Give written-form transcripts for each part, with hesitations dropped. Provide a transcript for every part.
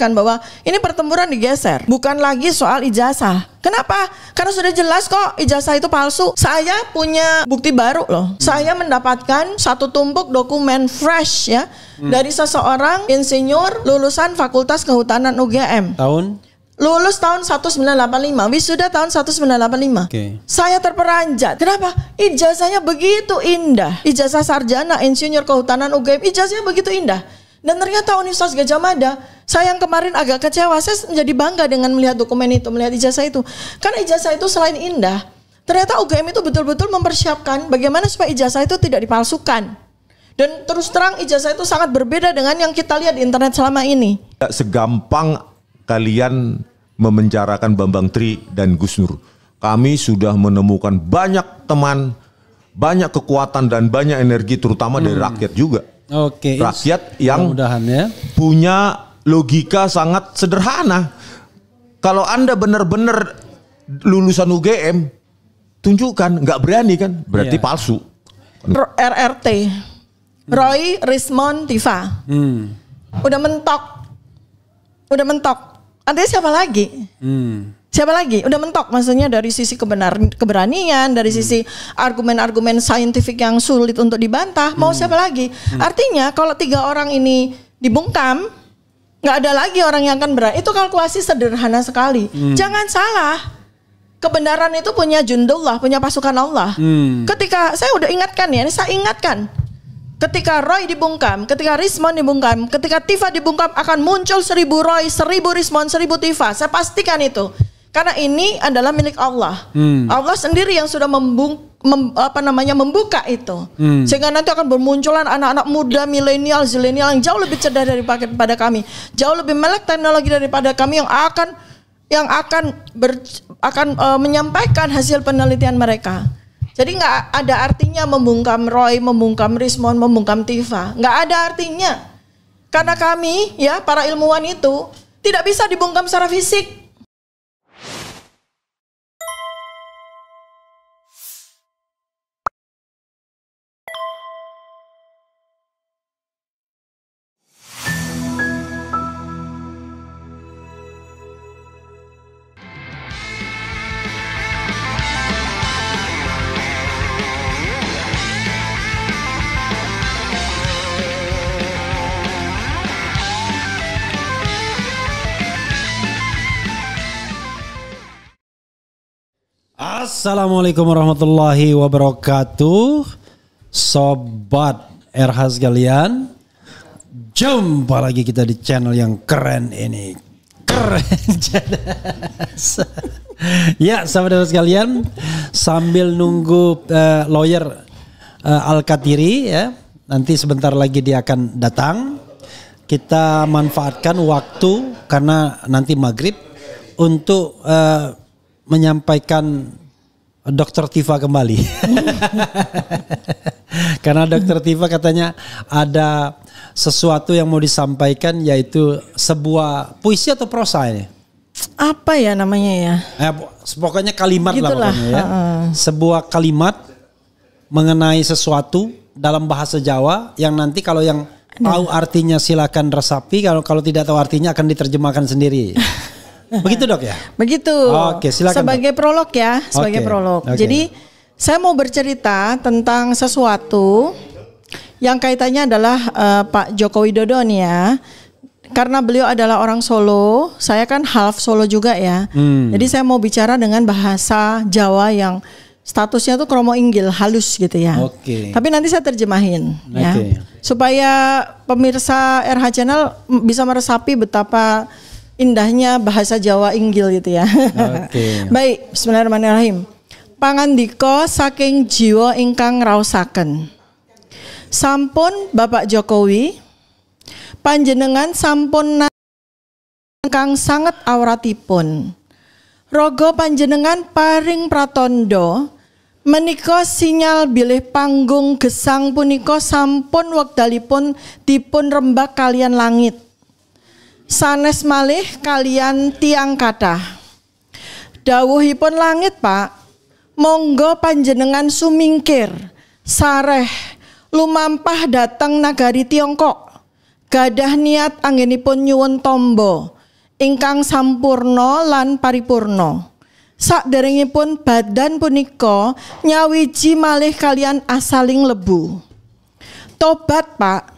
menyampaikan bahwa ini pertempuran digeser, bukan lagi soal ijazah. Kenapa? Karena sudah jelas kok ijazah itu palsu. Saya punya bukti baru loh. Saya mendapatkan satu tumpuk dokumen fresh ya dari seseorang insinyur lulusan Fakultas Kehutanan UGM. Tahun? Lulus tahun 1985, wisuda tahun 1985. Saya terperanjat. Kenapa? Ijazahnya begitu indah. Ijazah sarjana insinyur kehutanan UGM, ijazahnya begitu indah. Dan ternyata Universitas Gadjah Mada, saya yang kemarin agak kecewa, saya menjadi bangga dengan melihat dokumen itu, melihat ijazah itu. Karena ijazah itu selain indah, ternyata UGM itu betul-betul mempersiapkan bagaimana supaya ijazah itu tidak dipalsukan. Dan terus terang ijazah itu sangat berbeda dengan yang kita lihat di internet selama ini. Tidak segampang kalian memenjarakan Bambang Tri dan Gus Nur. Kami sudah menemukan banyak teman, banyak kekuatan dan banyak energi terutama dari rakyat juga. Rakyat yang punya logika sangat sederhana. Kalau Anda benar-benar lulusan UGM, tunjukkan. Nggak berani kan? Berarti palsu. RRT, Roy Rismond Tiva. Udah mentok. Udah mentok. Artinya siapa lagi? Siapa lagi? Udah mentok, maksudnya dari sisi keberanian, dari sisi argumen-argumen saintifik yang sulit untuk dibantah. Mau siapa lagi? Artinya kalau 3 orang ini dibungkam, nggak ada lagi orang yang akan berani. Itu kalkulasi sederhana sekali. Jangan salah. Kebenaran itu punya jundullah, punya pasukan Allah. Ketika saya udah ingatkan ya, ini saya ingatkan. Ketika Roy dibungkam, ketika Rismond dibungkam, ketika Tiva dibungkam, akan muncul 1000 Roy, 1000 Rismond, 1000 Tiva. Saya pastikan itu. Karena ini adalah milik Allah. Allah sendiri yang sudah membuka itu. Sehingga nanti akan bermunculan anak-anak muda, milenial, zilenial yang jauh lebih cerdas daripada kami, jauh lebih melek teknologi daripada kami, yang akan menyampaikan hasil penelitian mereka. Jadi nggak ada artinya membungkam Roy, membungkam Rismond, membungkam Tiva. Nggak ada artinya. Karena kami, ya para ilmuwan itu tidak bisa dibungkam secara fisik. Assalamualaikum warahmatullahi wabarakatuh. Sobat RH sekalian, jumpa lagi kita di channel yang keren ini. Keren jelas. Ya sahabat RH sekalian, sambil nunggu lawyer Al-Katiri ya, nanti sebentar lagi dia akan datang. Kita manfaatkan waktu karena nanti maghrib untuk menyampaikan Dr. Tiva kembali. Karena Dr. Tiva katanya ada sesuatu yang mau disampaikan, yaitu sebuah puisi atau prosa ini. Apa ya namanya ya? Pokoknya kalimat gitulah, lah pokoknya ya. Sebuah kalimat mengenai sesuatu dalam bahasa Jawa yang nanti kalau yang tahu artinya silakan resapi, kalau tidak tahu artinya akan diterjemahkan sendiri. Begitu dok ya? Begitu. Oke, silakan. Sebagai prolog ya, sebagai prolog. Jadi saya mau bercerita tentang sesuatu yang kaitannya adalah Pak Joko Widodo nih ya. Karena beliau adalah orang Solo, saya kan half Solo juga ya. Jadi saya mau bicara dengan bahasa Jawa yang statusnya tuh kromo inggil, halus gitu ya. Tapi nanti saya terjemahin ya. Supaya pemirsa RH Channel bisa meresapi betapa indahnya bahasa Jawa inggil gitu ya. Baik, bismillahirrahmanirrahim. Pangandika saking jiwa ingkang raosaken. Sampun Bapak Jokowi, panjenengan sampun ingkang sanget awratipun. Raga panjenengan paring pratandha menika sinyal bilih panggung gesang punika sampun wekdalipun dipun rembak kalian langit. Sanes malih kalian tiang kathah. Dawuhipun langit Pak, monggo panjenengan sumingkir sareh lumampah dateng nagari Tiongkok. gadah niat anggenipun nyuwun tombo ingkang sampurna lan paripurna. Saderengipun badan punika nyawiji malih kalian asaling lebu. Tobat, Pak.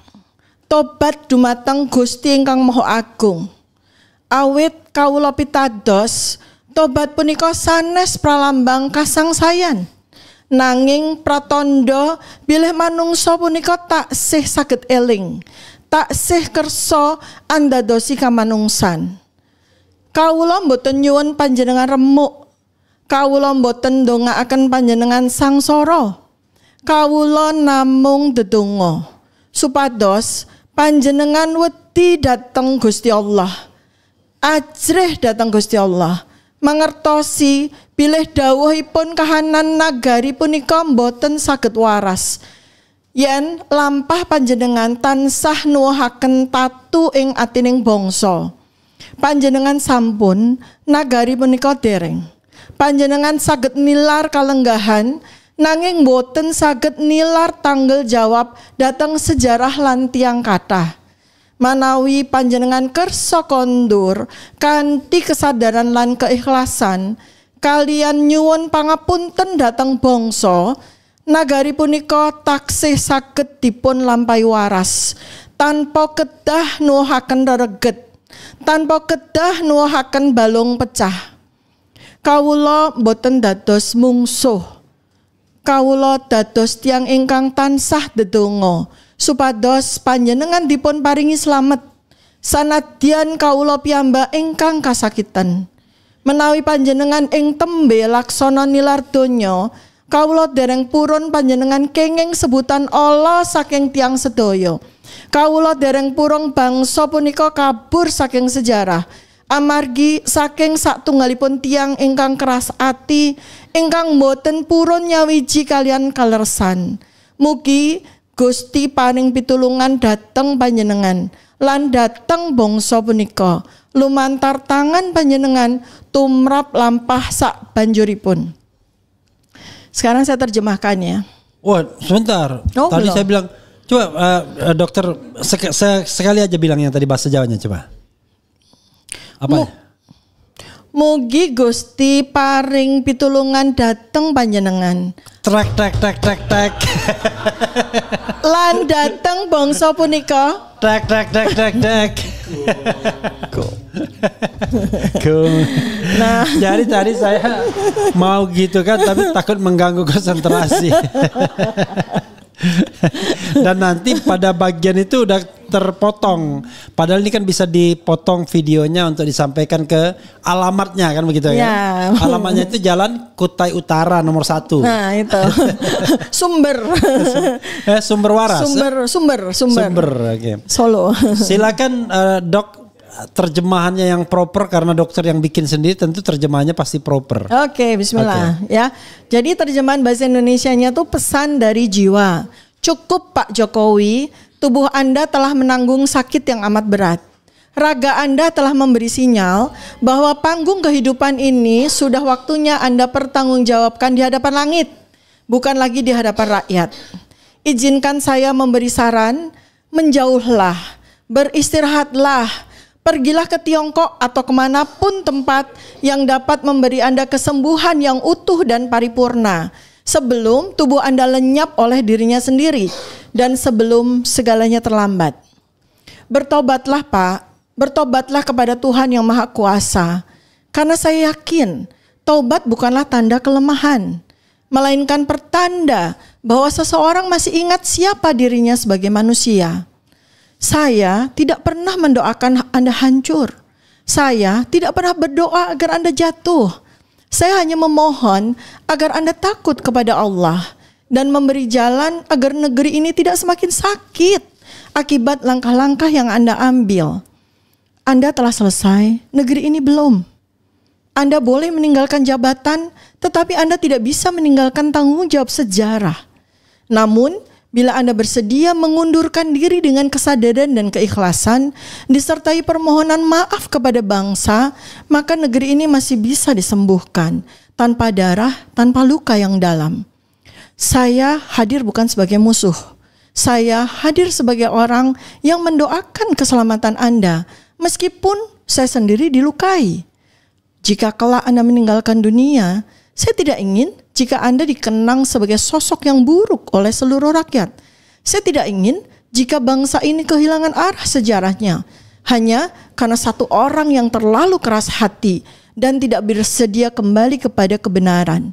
Tobat dumateng Gusti ingkang Maha Agung. Awit kawula pitados, tobat punika sanes pralambang kasangsayan. Nanging pratandha bilih manungsa punika taksih saged eling, taksih kersa andadosi kamanungsan. Kawula mboten nyuwun panjenengan remuk. Kawula mboten ndongaaken panjenengan sangsara. Kawula namung ndedonga supados panjenengan wedi dhateng Gusti Allah. Ajrih dhateng Gusti Allah. Mangertosi bilih dawuhipun kahanan nagari punika mboten saged waras. Yen lampah panjenengan tansah nuwuhaken tatu ing atining bangsa. Panjenengan sampun nagari punika dereng. Panjenengan saged nilar kalenggahan nanging boten saged nilar tanggal jawab datang sejarah lan tiyang kathah. Manawi panjenengan kersa kondur kanthi kesadaran lan keikhlasan kalian nyuwun pangapunten dhateng bangsa, nagari punika taksih saged dipun lampahi waras tanpa kedah nuwuhaken rereget, tanpa kedah nuwuhaken balung pecah. Kawula boten dados mungsuh. Kawula dados tiyang ingkang tansah ndedonga supados panjenengan dipun paringi slamet. Sanadyan kawula piyambak ingkang kasakitan. Menawi panjenengan ing tembe laksana nilar donya, kawula dereng purun panjenengan kenging sebutan Allah saking tiyang sedaya. Kawula dereng purun bangsa punika kabur saking sejarah. Amargi saking satunggalipun tiyang ingkang keras ati, ingkang boten purun nyawiji kalian kalersan. Mugi Gusti paring pitulungan dhateng panjenengan lan dhateng bangsa punika. Lumantar tangan panjenengan tumrap lampah sak banjuripun. Sekarang saya terjemahkannya. Wah, sebentar. Tadi belum. Saya bilang, coba dokter sekali aja bilang yang tadi bahasa Jawanya coba. Apa? Mugi Gusti paring pitulungan dhateng panjenengan. Trek. Lan dhateng bangsa punika. Trek. Nah, jadi tadi saya mau gitu kan, tapi takut mengganggu konsentrasi. Dan nanti pada bagian itu udah terpotong. Padahal ini kan bisa dipotong videonya untuk disampaikan ke alamatnya kan begitu ya. Alamatnya itu Jalan Kutai Utara nomor 1. Nah itu sumber waras. Sumber. Okay. Solo. Silakan Dok, terjemahannya yang proper karena dokter yang bikin sendiri tentu terjemahannya pasti proper. Oke, bismillah ya. Jadi terjemahan bahasa Indonesianya tuh pesan dari jiwa. Cukup Pak Jokowi, tubuh Anda telah menanggung sakit yang amat berat. Raga Anda telah memberi sinyal bahwa panggung kehidupan ini sudah waktunya Anda pertanggungjawabkan di hadapan langit, bukan lagi di hadapan rakyat. Izinkan saya memberi saran, menjauhlah, beristirahatlah, pergilah ke Tiongkok atau kemanapun tempat yang dapat memberi Anda kesembuhan yang utuh dan paripurna sebelum tubuh Anda lenyap oleh dirinya sendiri dan sebelum segalanya terlambat. Bertobatlah Pak, bertobatlah kepada Tuhan yang Maha Kuasa, karena saya yakin taubat bukanlah tanda kelemahan, melainkan pertanda bahwa seseorang masih ingat siapa dirinya sebagai manusia. Saya tidak pernah mendoakan Anda hancur. Saya tidak pernah berdoa agar Anda jatuh. Saya hanya memohon agar Anda takut kepada Allah dan memberi jalan agar negeri ini tidak semakin sakit akibat langkah-langkah yang Anda ambil. Anda telah selesai, negeri ini belum. Anda boleh meninggalkan jabatan, tetapi Anda tidak bisa meninggalkan tanggung jawab sejarah. Namun, bila Anda bersedia mengundurkan diri dengan kesadaran dan keikhlasan, disertai permohonan maaf kepada bangsa, maka negeri ini masih bisa disembuhkan, tanpa darah, tanpa luka yang dalam. Saya hadir bukan sebagai musuh. saya hadir sebagai orang yang mendoakan keselamatan Anda, meskipun saya sendiri dilukai. Jika kelak Anda meninggalkan dunia, saya tidak ingin jika Anda dikenang sebagai sosok yang buruk oleh seluruh rakyat. Saya tidak ingin jika bangsa ini kehilangan arah sejarahnya, hanya karena satu orang yang terlalu keras hati dan tidak bersedia kembali kepada kebenaran.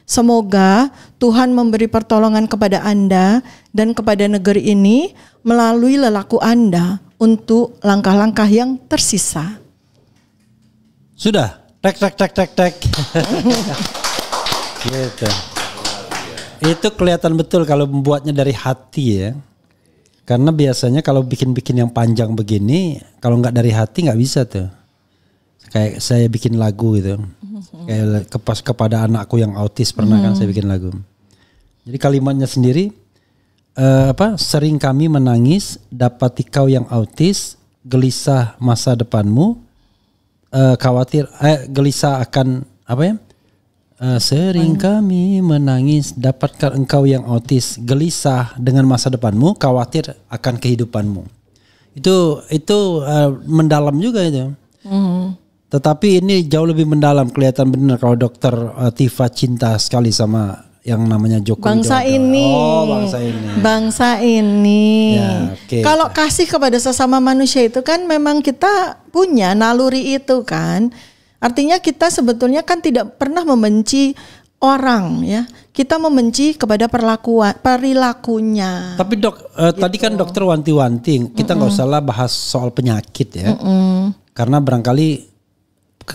Semoga Tuhan memberi pertolongan kepada Anda dan kepada negeri ini melalui lelaku Anda untuk langkah-langkah yang tersisa. Sudah, tek. Gitu. Itu kelihatan betul kalau membuatnya dari hati ya. Karena biasanya kalau bikin-bikin yang panjang begini, kalau nggak dari hati nggak bisa tuh. Kayak saya bikin lagu gitu. Kayak kepada anakku yang autis pernah kan saya bikin lagu. Jadi kalimatnya sendiri sering kami menangis dapati kau yang autis, gelisah masa depanmu, khawatir gelisah akan apa ya? Sering kami menangis dapatkan engkau yang autis, gelisah dengan masa depanmu, khawatir akan kehidupanmu. Itu mendalam juga itu. Tetapi ini jauh lebih mendalam, kelihatan benar kalau dokter Tifa cinta sekali sama yang namanya Joko Bangsa Widodo. ini. Oh, bangsa ini. Bangsa ini. Ya, okay. Kalau kasih kepada sesama manusia itu kan memang kita punya naluri itu kan. Artinya kita sebetulnya kan tidak pernah membenci orang ya. Kita membenci kepada perilakunya. Tapi dok, tadi kan dokter wanti-wanti, kita nggak usah lah bahas soal penyakit ya. Karena barangkali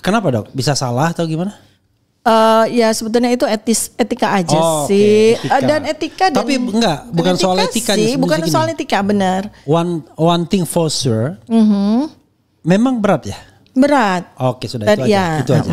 kenapa dok? Bisa salah atau gimana? Ya sebetulnya itu etika aja sih. Okay, etika. Dan etika dan tapi enggak, bukan soal etika sih, bukan soal etika, benar. One thing for sure. Memang berat ya? Berat. Oke, sudah itu aja. Itu aja.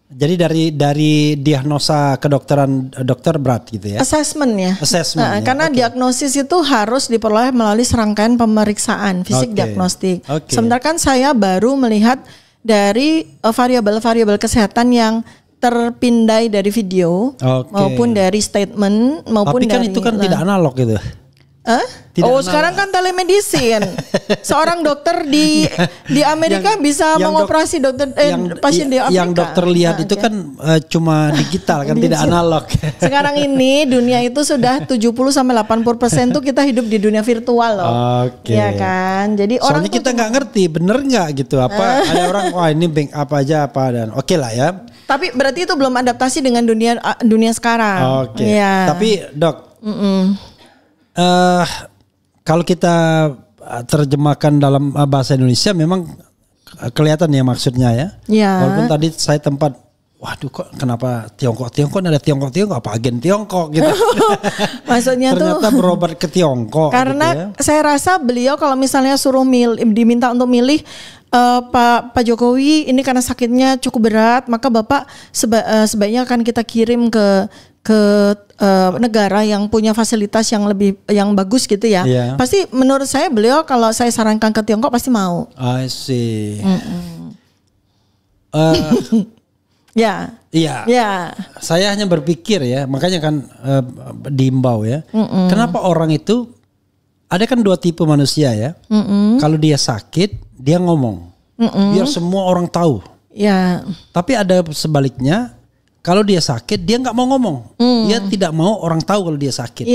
Jadi dari diagnosa kedokteran dokter berat gitu ya? Assessment ya. Assessment. Karena diagnosis itu harus diperoleh melalui serangkaian pemeriksaan fisik diagnostik. Sementara kan saya baru melihat dari variabel-variabel kesehatan yang terpindai dari video maupun dari statement maupun tapi kan dari itu kan tidak analog gitu. Sekarang kan telemedicine. Seorang dokter di Amerika bisa mengoperasi pasien di Afrika. Yang dokter lihat itu kan cuma digital kan, tidak analog. Sekarang ini dunia itu sudah 70-80% tuh kita hidup di dunia virtual loh. Iya kan. Jadi soalnya kita nggak ngerti bener nggak gitu apa. Ada orang wah ini bank apa aja apa dan oke lah ya. Tapi berarti itu belum adaptasi dengan dunia sekarang. Ya. Tapi dok. Kalau kita terjemahkan dalam bahasa Indonesia memang kelihatan ya maksudnya ya. Walaupun tadi saya waduh kok kenapa Tiongkok ada Tiongkok apa agen Tiongkok gitu. Maksudnya ternyata berobat ke Tiongkok. Karena gitu ya. Saya rasa beliau kalau misalnya diminta untuk milih Pak Jokowi ini karena sakitnya cukup berat, maka Bapak sebaiknya akan kita kirim ke negara yang punya fasilitas yang bagus gitu ya. Pasti menurut saya beliau kalau saya sarankan ke Tiongkok pasti mau. I see. Ya. Saya hanya berpikir ya, makanya kan diimbau ya. Kenapa orang itu ada kan dua tipe manusia ya. Kalau dia sakit dia ngomong, biar semua orang tahu. Ya. Tapi ada sebaliknya. Kalau dia sakit, dia nggak mau ngomong. Dia tidak mau orang tahu kalau dia sakit.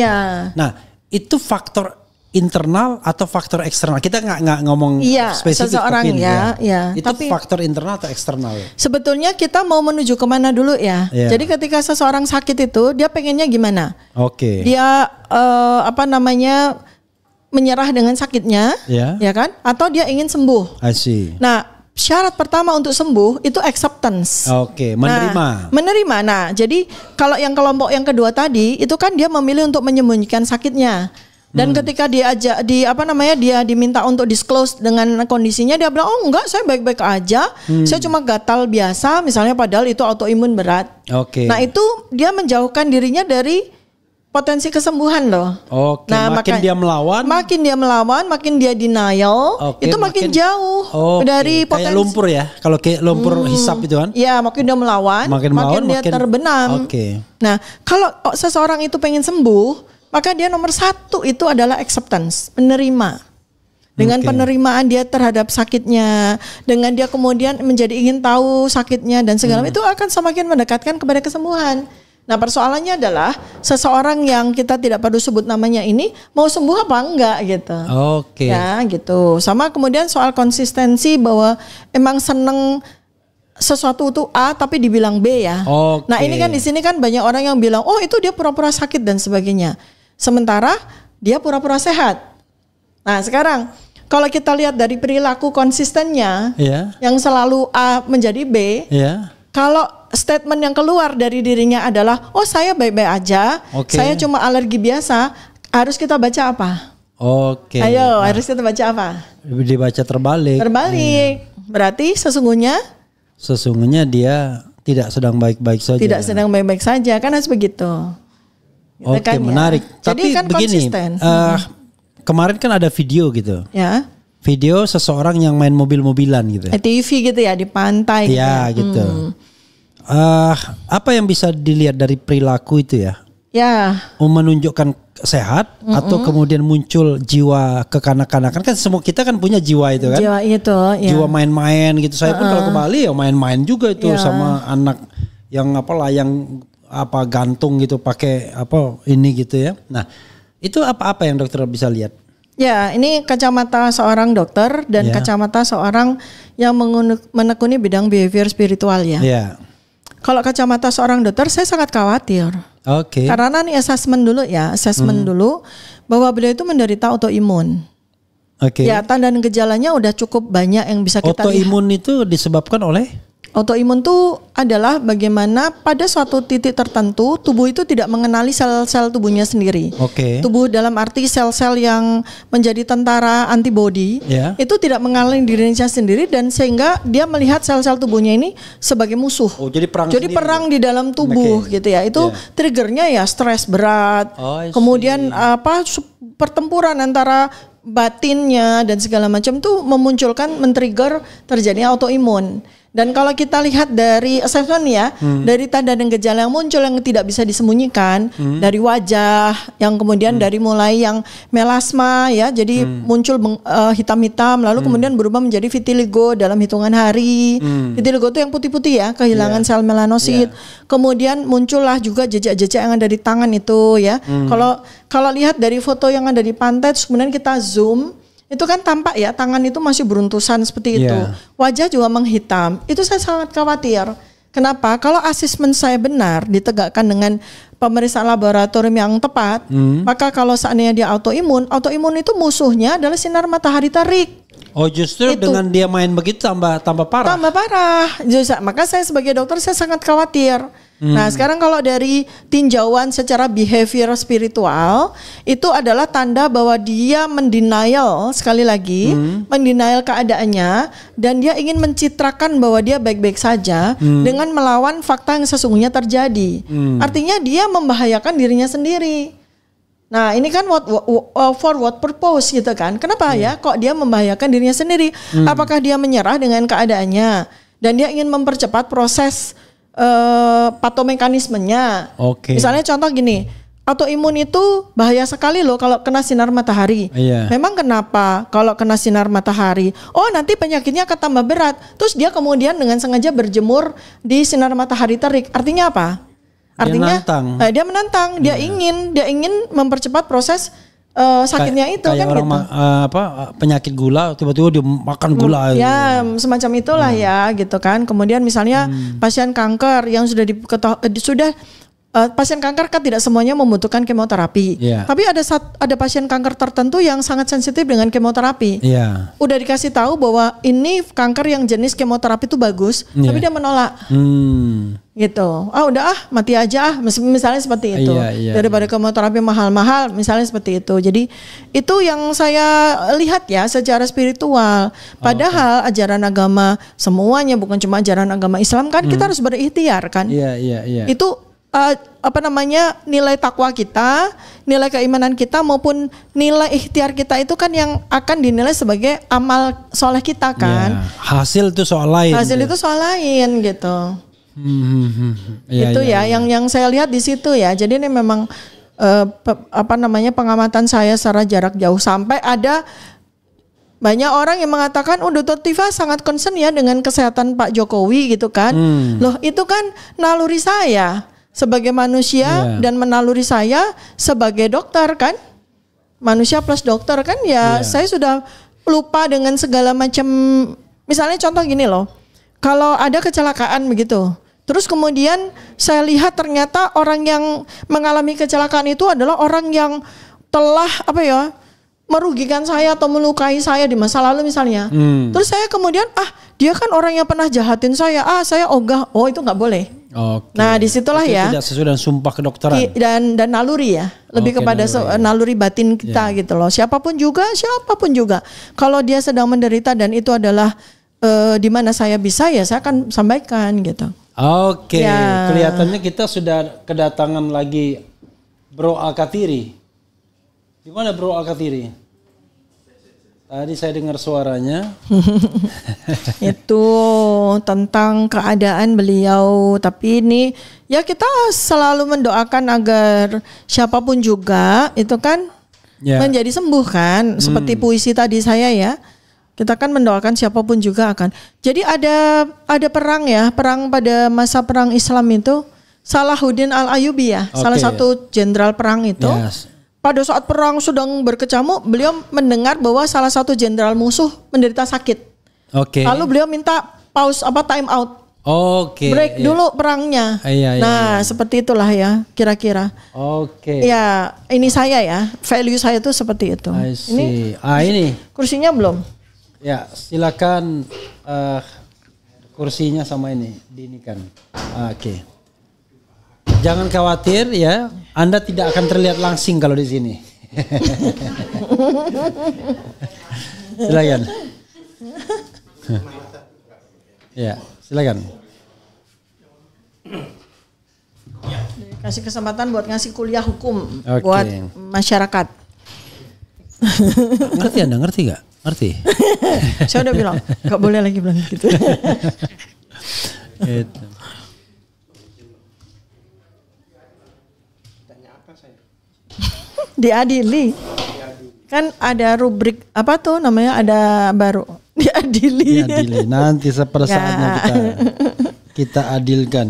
Nah, itu faktor internal atau faktor eksternal? Kita nggak ngomong spesifik. Seseorang Itu tapi, faktor internal atau eksternal? Sebetulnya kita mau menuju kemana dulu ya. Jadi ketika seseorang sakit itu, dia pengennya gimana? Dia menyerah dengan sakitnya, ya kan? Atau dia ingin sembuh? I see. Nah. Syarat pertama untuk sembuh itu acceptance. Menerima. Nah, jadi kalau yang kelompok yang kedua tadi itu kan dia memilih untuk menyembunyikan sakitnya. Dan ketika dia diminta untuk disclose dengan kondisinya, dia bilang, "Oh enggak, saya baik-baik aja. Saya cuma gatal biasa," misalnya padahal itu autoimun berat. Nah, itu dia menjauhkan dirinya dari potensi kesembuhan loh. Nah, makin dia melawan, makin dia denial, itu makin jauh dari potensi. Kayak lumpur ya, kalau kayak lumpur hisap itu kan? Ya, makin dia melawan, makin dia terbenam. Nah, kalau seseorang itu pengen sembuh, maka dia nomor 1 itu adalah acceptance, menerima. Dengan penerimaan dia terhadap sakitnya, dengan dia kemudian menjadi ingin tahu sakitnya dan segala itu akan semakin mendekatkan kepada kesembuhan. Nah, persoalannya adalah seseorang yang kita tidak perlu sebut namanya ini mau sembuh apa enggak gitu. Oke. Ya, gitu. Sama kemudian soal konsistensi bahwa emang seneng sesuatu itu A tapi dibilang B ya. Oke. Nah, ini kan di sini kan banyak orang yang bilang, "Oh, itu dia pura-pura sakit dan sebagainya." Sementara dia pura-pura sehat. Nah, sekarang kalau kita lihat dari perilaku konsistennya, yang selalu A menjadi B, kalau statement yang keluar dari dirinya adalah, oh saya baik-baik aja, saya cuma alergi biasa, harus kita baca apa? Ayo, harus kita baca apa? Dibaca terbalik. Terbalik, berarti sesungguhnya dia tidak sedang baik-baik saja. Tidak sedang baik-baik saja, kan harus begitu. Oke, kan, menarik. Ya. Jadi tapi kan begini, kemarin kan ada video gitu. Ya. Video seseorang yang main mobil-mobilan gitu. TV gitu ya di pantai. Ya gitu. Apa yang bisa dilihat dari perilaku itu ya? Ya. Menunjukkan sehat atau kemudian muncul jiwa kekanak-kanakan, kan semua kita kan punya jiwa itu kan? Jiwa itu. Ya. Jiwa main-main gitu. Saya pun kalau ke Bali ya main-main juga itu sama anak yang yang gantung gitu pakai ini gitu ya. Nah, itu apa yang dokter bisa lihat? Ya, ini kacamata seorang dokter dan kacamata seorang yang menekuni bidang behavior spiritual ya. Kalau kacamata seorang dokter, saya sangat khawatir. Karena nih assessment dulu bahwa beliau itu menderita autoimun. Ya, tanda dan gejalanya udah cukup banyak yang bisa kita lihat. Autoimun itu disebabkan oleh? Autoimun itu adalah bagaimana pada suatu titik tertentu tubuh itu tidak mengenali sel-sel tubuhnya sendiri. Tubuh dalam arti sel-sel yang menjadi tentara antibodi itu tidak mengenali dirinya sendiri dan sehingga dia melihat sel-sel tubuhnya ini sebagai musuh. Jadi perang di dalam tubuh gitu ya. Itu triggernya ya stres berat. Kemudian pertempuran antara batinnya dan segala macam itu men-trigger terjadinya autoimun. Dan kalau kita lihat dari assessment dari tanda dan gejala yang muncul yang tidak bisa disembunyikan, dari wajah, yang kemudian dari mulai yang melasma ya, jadi muncul hitam-hitam, lalu kemudian berubah menjadi vitiligo dalam hitungan hari. Vitiligo itu yang putih-putih ya, kehilangan sel melanosit. Kemudian muncullah juga jejak-jejak yang ada di tangan itu ya. Kalau lihat dari foto yang ada di pantai, terus kemudian kita zoom, itu kan tampak ya tangan itu masih beruntusan seperti itu. Wajah juga menghitam. Itu saya sangat khawatir. Kenapa? Kalau asesmen saya benar ditegakkan dengan pemeriksaan laboratorium yang tepat, maka kalau seandainya dia autoimun itu musuhnya adalah sinar matahari terik. Justru itu. Dengan dia main begitu tambah parah. Tambah parah. Maka saya sebagai dokter saya sangat khawatir. Nah, sekarang kalau dari tinjauan secara behavior spiritual itu adalah tanda bahwa dia mendenial, sekali lagi mendenial keadaannya, dan dia ingin mencitrakan bahwa dia baik-baik saja dengan melawan fakta yang sesungguhnya terjadi. Artinya dia membahayakan dirinya sendiri. Nah, ini kan for what purpose gitu kan? Kenapa ya kok dia membahayakan dirinya sendiri? Apakah dia menyerah dengan keadaannya dan dia ingin mempercepat proses patomekanismenya? Misalnya contoh gini, autoimun itu bahaya sekali loh kalau kena sinar matahari. Memang kenapa kalau kena sinar matahari? Nanti penyakitnya akan tambah berat. Terus dia kemudian dengan sengaja berjemur di sinar matahari terik. Artinya apa? Artinya dia menantang. Dia ingin mempercepat proses sakitnya itu kayak kan orang gitu. Penyakit gula tiba-tiba dia makan gula. Ya, semacam itulah ya gitu kan. Kemudian misalnya pasien kanker yang pasien kanker kan tidak semuanya membutuhkan kemoterapi. Tapi ada pasien kanker tertentu yang sangat sensitif dengan kemoterapi. Udah dikasih tahu bahwa ini kanker yang jenis kemoterapi itu bagus, tapi dia menolak. Gitu. Mati aja misalnya seperti itu. Daripada kemoterapi mahal-mahal misalnya seperti itu. Jadi itu yang saya lihat ya secara spiritual. Padahal ajaran agama semuanya, bukan cuma ajaran agama Islam kan, kita harus berikhtiar kan. Itu nilai takwa kita, nilai keimanan kita maupun nilai ikhtiar kita itu kan yang akan dinilai sebagai amal soleh kita kan. Hasil itu soal lain. Itu soal lain gitu. Itu yang saya lihat di situ ya. Jadi ini memang pengamatan saya secara jarak jauh, sampai ada banyak orang yang mengatakan, Dr. Tifa sangat concern ya dengan kesehatan Pak Jokowi gitu kan. Loh, itu kan naluri saya sebagai manusia dan menaluri saya sebagai dokter kan. Manusia plus dokter kan ya, saya sudah lupa dengan segala macam. Misalnya contoh gini loh, kalau ada kecelakaan begitu, terus kemudian saya lihat ternyata orang yang mengalami kecelakaan itu adalah orang yang telah merugikan saya atau melukai saya di masa lalu misalnya. Terus saya kemudian dia kan orang yang pernah jahatin saya, saya ogah, itu nggak boleh. Oke. Nah disitulah itu ya. Tidak sesuai dengan sumpah kedokteran. Dan naluri ya, lebih kepada naluri batin kita gitu loh. Siapapun juga, kalau dia sedang menderita dan itu adalah di mana saya bisa ya saya akan sampaikan gitu. Oke. Kelihatannya kita sudah kedatangan lagi Bro Alkatiri. Di mana Bro Alkatiri? Tadi saya dengar suaranya. Itu tentang keadaan beliau. Tapi ini ya kita selalu mendoakan agar siapapun juga itu kan menjadi sembuh kan. Seperti puisi tadi saya ya. Kita kan mendoakan siapapun juga akan. Jadi ada perang ya. Perang pada masa perang Islam itu. Salahuddin Al-Ayyubi ya. Salah satu jenderal perang itu. Pada saat perang sedang berkecamuk, beliau mendengar bahwa salah satu jenderal musuh menderita sakit. Lalu beliau minta pause time out. Break dulu perangnya. Nah, seperti itulah ya kira-kira. Ya, ini saya ya. Value saya itu seperti itu. Ini kursinya belum? Ya, silakan kursinya sama ini diinikan. Jangan khawatir ya, Anda tidak akan terlihat langsing kalau di sini. Silakan. Ya, silakan. Kasih kesempatan buat ngasih kuliah hukum buat masyarakat. Ngerti Anda, ngerti gak? Ngerti. Saya udah bilang, gak boleh lagi bilang gitu. Gitu. Diadili. Kan ada rubrik apa tuh namanya, ada baru diadili. Nanti pada saatnya kita adilkan.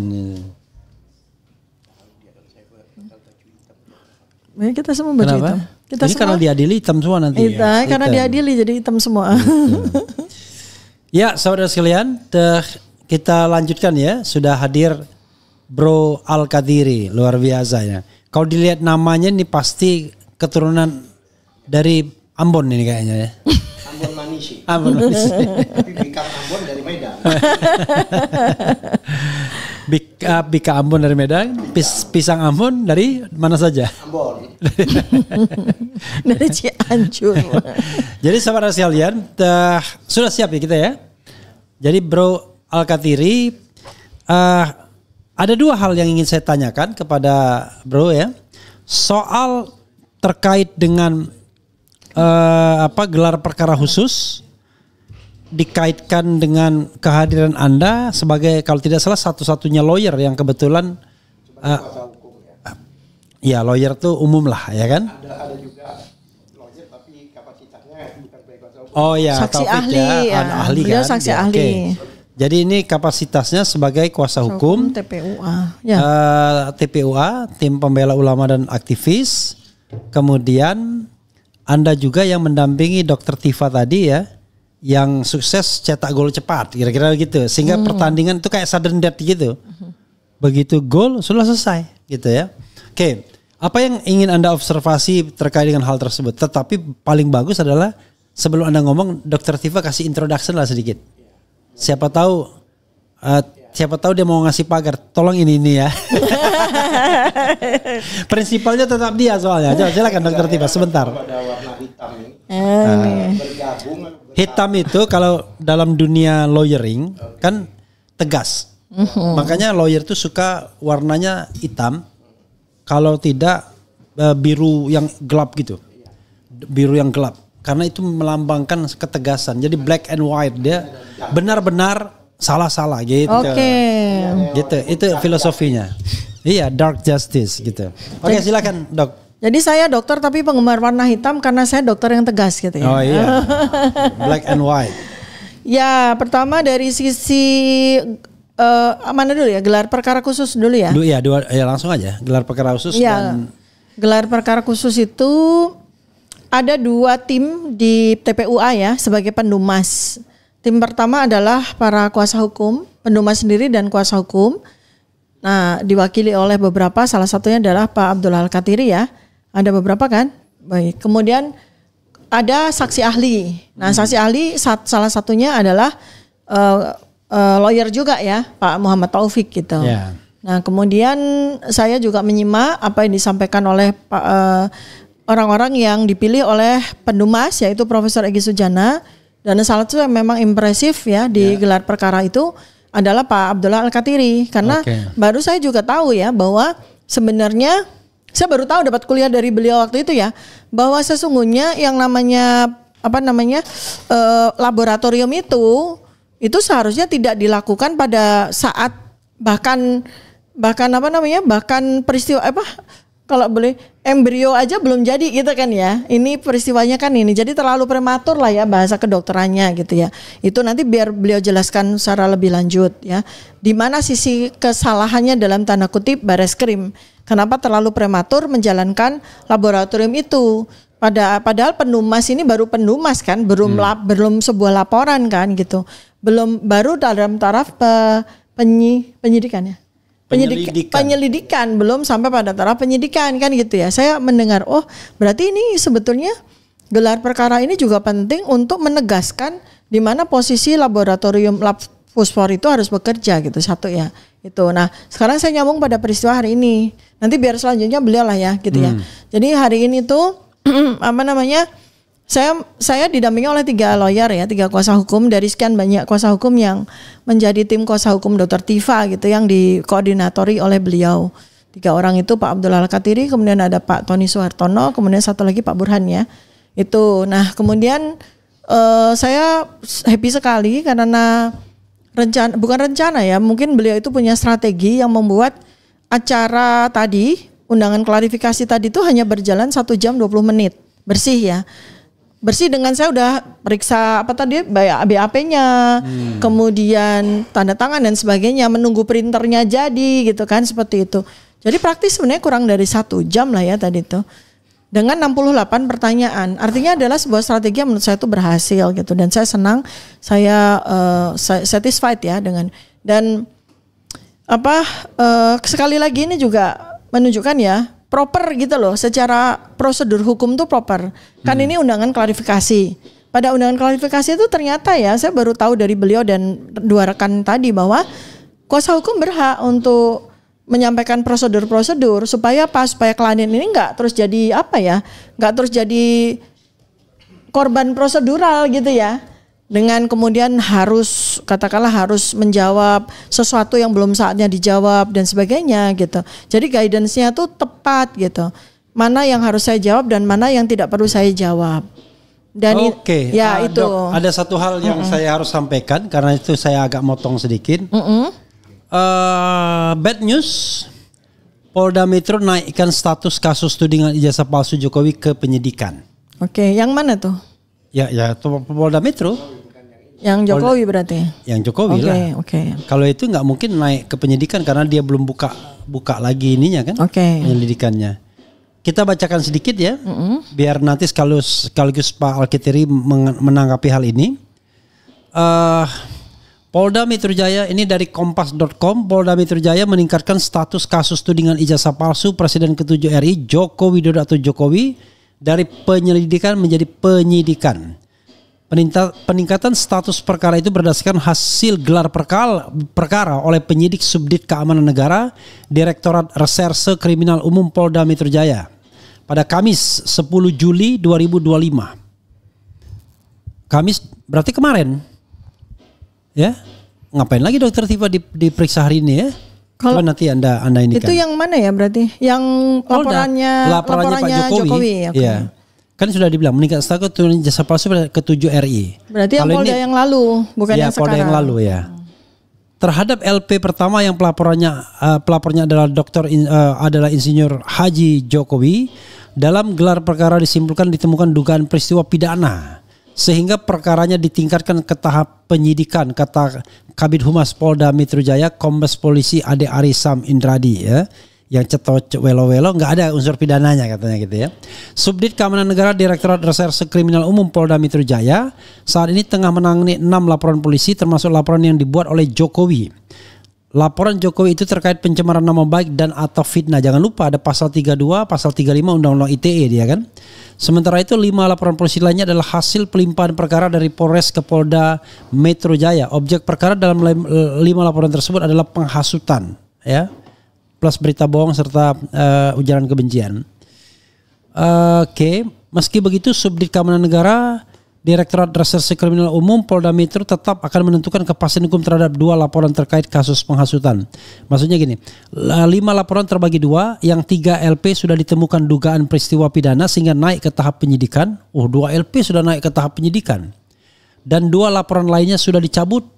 Kita semua baju hitam. Kita ini semua, karena diadili hitam semua nanti. Karena diadili jadi hitam semua. Ya, saudara sekalian, kita lanjutkan ya. Sudah hadir Bro Alkatiri, luar biasa ya. Kalau dilihat namanya ini pasti keturunan dari Ambon ini kayaknya ya. Ambon Manisi. Ambon Manisi. Tapi Bika Ambon dari Medan. Bika Ambon dari Medan, pisang Ambon dari mana saja? Ambon. Dari Cianjur. Jadi sahabat sekalian, sudah siap ya kita ya. Jadi Bro Alkatiri, ada dua hal yang ingin saya tanyakan kepada Bro ya. Soal terkait dengan gelar perkara khusus dikaitkan dengan kehadiran Anda sebagai, kalau tidak salah, satu-satunya lawyer yang kebetulan ya lawyer tuh umum lah ya kan? Ada juga lawyer tapi kapasitasnya bukan sebagai kuasa hukum. Oh ya, saksi ahli ya. Ahli Beliau kan? saksi Ya, ahli. Jadi ini kapasitasnya sebagai kuasa hukum TPUA. Ya. TPUA, tim pembela ulama dan aktivis. Kemudian Anda juga yang mendampingi Dr. Tifa tadi ya, yang sukses cetak gol cepat, kira-kira gitu. Sehingga pertandingan itu kayak sudden death gitu. Begitu gol sudah selesai gitu ya. Oke, apa yang ingin Anda observasi terkait dengan hal tersebut? Tetapi paling bagus adalah sebelum Anda ngomong, Dr. Tifa kasih introduction lah sedikit. Siapa tahu dia mau ngasih pagar, tolong ini ya. Prinsipalnya tetap dia soalnya. Coba silakan Dr. Tifa sebentar. Pada warna hitam ini bergabung. Hitam itu kalau dalam dunia lawyering kan tegas. Makanya lawyer itu suka warnanya hitam. Kalau tidak biru yang gelap gitu. Biru yang gelap. Karena itu melambangkan ketegasan. Jadi black and white, dia benar-benar salah-salah gitu. Oke. Gitu. Itu filosofinya. Iya, dark justice gitu. Oke, silakan, Dok. Jadi saya dokter tapi penggemar warna hitam karena saya dokter yang tegas gitu ya. Oh iya. Black and white. Ya, pertama dari sisi mana dulu ya? Gelar perkara khusus dulu ya. Langsung aja. Gelar perkara khusus ya, dan gelar perkara khusus itu ada 2 tim di TPUA ya sebagai pendumas. Tim pertama adalah para kuasa hukum, pendumas sendiri dan kuasa hukum. Nah, diwakili oleh beberapa, salah satunya adalah Pak Abdul Al-Katiri ya. Ada beberapa kan? Baik. Kemudian ada saksi ahli. Nah, saksi ahli salah satunya adalah lawyer juga ya, Pak Muhammad Taufik gitu. Yeah. Nah, kemudian saya juga menyimak apa yang disampaikan oleh orang-orang yang dipilih oleh pendumas yaitu Profesor Egy Sujana, dan salah satu yang memang impresif ya di gelar perkara itu adalah Pak Abdullah Al-Katiri, karena baru saya juga tahu ya bahwa sebenarnya saya baru tahu dapat kuliah dari beliau waktu itu ya, bahwa sesungguhnya yang namanya laboratorium itu seharusnya tidak dilakukan pada saat bahkan peristiwa kalau boleh embrio aja belum jadi gitu kan ya. Ini peristiwanya kan ini. Jadi terlalu prematur lah ya bahasa kedokterannya gitu ya. Itu nanti biar beliau jelaskan secara lebih lanjut ya. Di mana sisi kesalahannya dalam tanda kutip Bareskrim. Kenapa terlalu prematur menjalankan laboratorium itu? Padahal pendumas ini baru pendumas kan, belum sebuah laporan kan gitu. Baru dalam taraf penyidikan ya. Penyelidikan belum sampai pada taraf penyidikan kan gitu ya. Saya mendengar berarti ini sebetulnya gelar perkara ini juga penting untuk menegaskan di mana posisi laboratorium lab Puspor itu harus bekerja gitu, satu ya. Itu. Nah, sekarang saya nyambung pada peristiwa hari ini. Nanti biar selanjutnya beliau lah ya gitu ya. Jadi hari ini tuh Saya didampingi oleh 3 lawyer ya, 3 kuasa hukum dari sekian banyak kuasa hukum yang menjadi tim kuasa hukum Dr. Tifa gitu yang dikoordinatori oleh beliau. 3 orang itu Pak Abdul Al-Katiri, kemudian ada Pak Tony Suhartono, kemudian satu lagi Pak Burhan ya. Itu. Nah, kemudian saya happy sekali karena bukan rencana ya, mungkin beliau itu punya strategi yang membuat acara tadi, undangan klarifikasi tadi itu hanya berjalan 1 jam 20 menit. Bersih ya. Bersih dengan saya udah periksa BAP-nya, kemudian tanda tangan dan sebagainya, menunggu printernya jadi gitu kan, seperti itu. Jadi praktis sebenarnya kurang dari 1 jam lah ya tadi itu. Dengan 68 pertanyaan. Artinya adalah sebuah strategi yang menurut saya itu berhasil gitu, dan saya senang, saya satisfied ya dengan, dan sekali lagi ini juga menunjukkan ya proper gitu loh, secara prosedur hukum tuh proper. Kan ini undangan klarifikasi. Pada undangan klarifikasi itu ternyata ya, saya baru tahu dari beliau dan 2 rekan tadi bahwa kuasa hukum berhak untuk menyampaikan prosedur-prosedur supaya klien ini nggak terus jadi nggak terus jadi korban prosedural gitu ya. Dengan kemudian harus menjawab sesuatu yang belum saatnya dijawab dan sebagainya gitu. Jadi guidance-nya tuh tepat gitu. Mana yang harus saya jawab dan mana yang tidak perlu saya jawab. Dan itu. Dok, ada satu hal yang saya harus sampaikan karena itu saya agak motong sedikit. Bad news. Polda Metro naikkan status kasus tudingan ijazah palsu Jokowi ke penyidikan. Oke, yang mana tuh? Ya, Polda Metro. Yang Jokowi berarti? Yang Jokowi lah. Oke. Kalau itu nggak mungkin naik ke penyidikan karena dia belum buka lagi ininya kan, penyelidikannya. Kita bacakan sedikit ya, biar nanti sekaligus Pak Al-Katiri menanggapi hal ini. Polda Metro Jaya, ini dari kompas.com, Polda Metro Jaya meningkatkan status kasus tudingan ijazah palsu Presiden ke-7 RI Joko Widodo atau Jokowi dari penyelidikan menjadi penyidikan. Peningkatan status perkara itu berdasarkan hasil gelar perkara oleh penyidik Subdit Keamanan Negara Direktorat Reserse Kriminal Umum Polda Metro Jaya pada Kamis 10 Juli 2025. Kamis berarti kemarin. Ya, ngapain lagi Dokter Tifa diperiksa hari ini ya? Kalau nanti anda ini itu kan. yang mana ya berarti? Yang laporannya Pak Jokowi. Okay. Iya. Kan sudah dibilang meningkat status tudingan ijazah palsu ke-7 RI. Berarti yang Polda yang lalu, bukan yang sekarang. Polda yang lalu ya. terhadap LP pertama yang pelapornya adalah Insinyur Haji Jokowi. Dalam gelar perkara ditemukan dugaan peristiwa pidana sehingga perkaranya ditingkatkan ke tahap penyidikan, kata Kabid Humas Polda Metro Jaya Kombes Polisi Ade Arisam Indradi ya. Yang cetok welo-welo nggak ada unsur pidananya katanya gitu ya. Subdit Keamanan Negara Direktorat Reserse Kriminal Umum Polda Metro Jaya saat ini tengah menangani 6 laporan polisi termasuk laporan yang dibuat oleh Jokowi. Laporan Jokowi itu terkait pencemaran nama baik dan atau fitnah. Jangan lupa ada pasal 32, pasal 35 Undang-Undang ITE dia kan. Sementara itu 5 laporan polisi lainnya adalah hasil pelimpahan perkara dari Polres ke Polda Metro Jaya. Objek perkara dalam 5 laporan tersebut adalah penghasutan ya, plus berita bohong serta ujaran kebencian. Oke, meski begitu Subdit Keamanan Negara Direktorat Reserse Kriminal Umum Polda Metro tetap akan menentukan kepastian hukum terhadap 2 laporan terkait kasus penghasutan. Maksudnya gini, 5 laporan terbagi 2, yang 3 LP sudah ditemukan dugaan peristiwa pidana sehingga naik ke tahap penyidikan. 2 LP sudah naik ke tahap penyidikan. Dan 2 laporan lainnya sudah dicabut,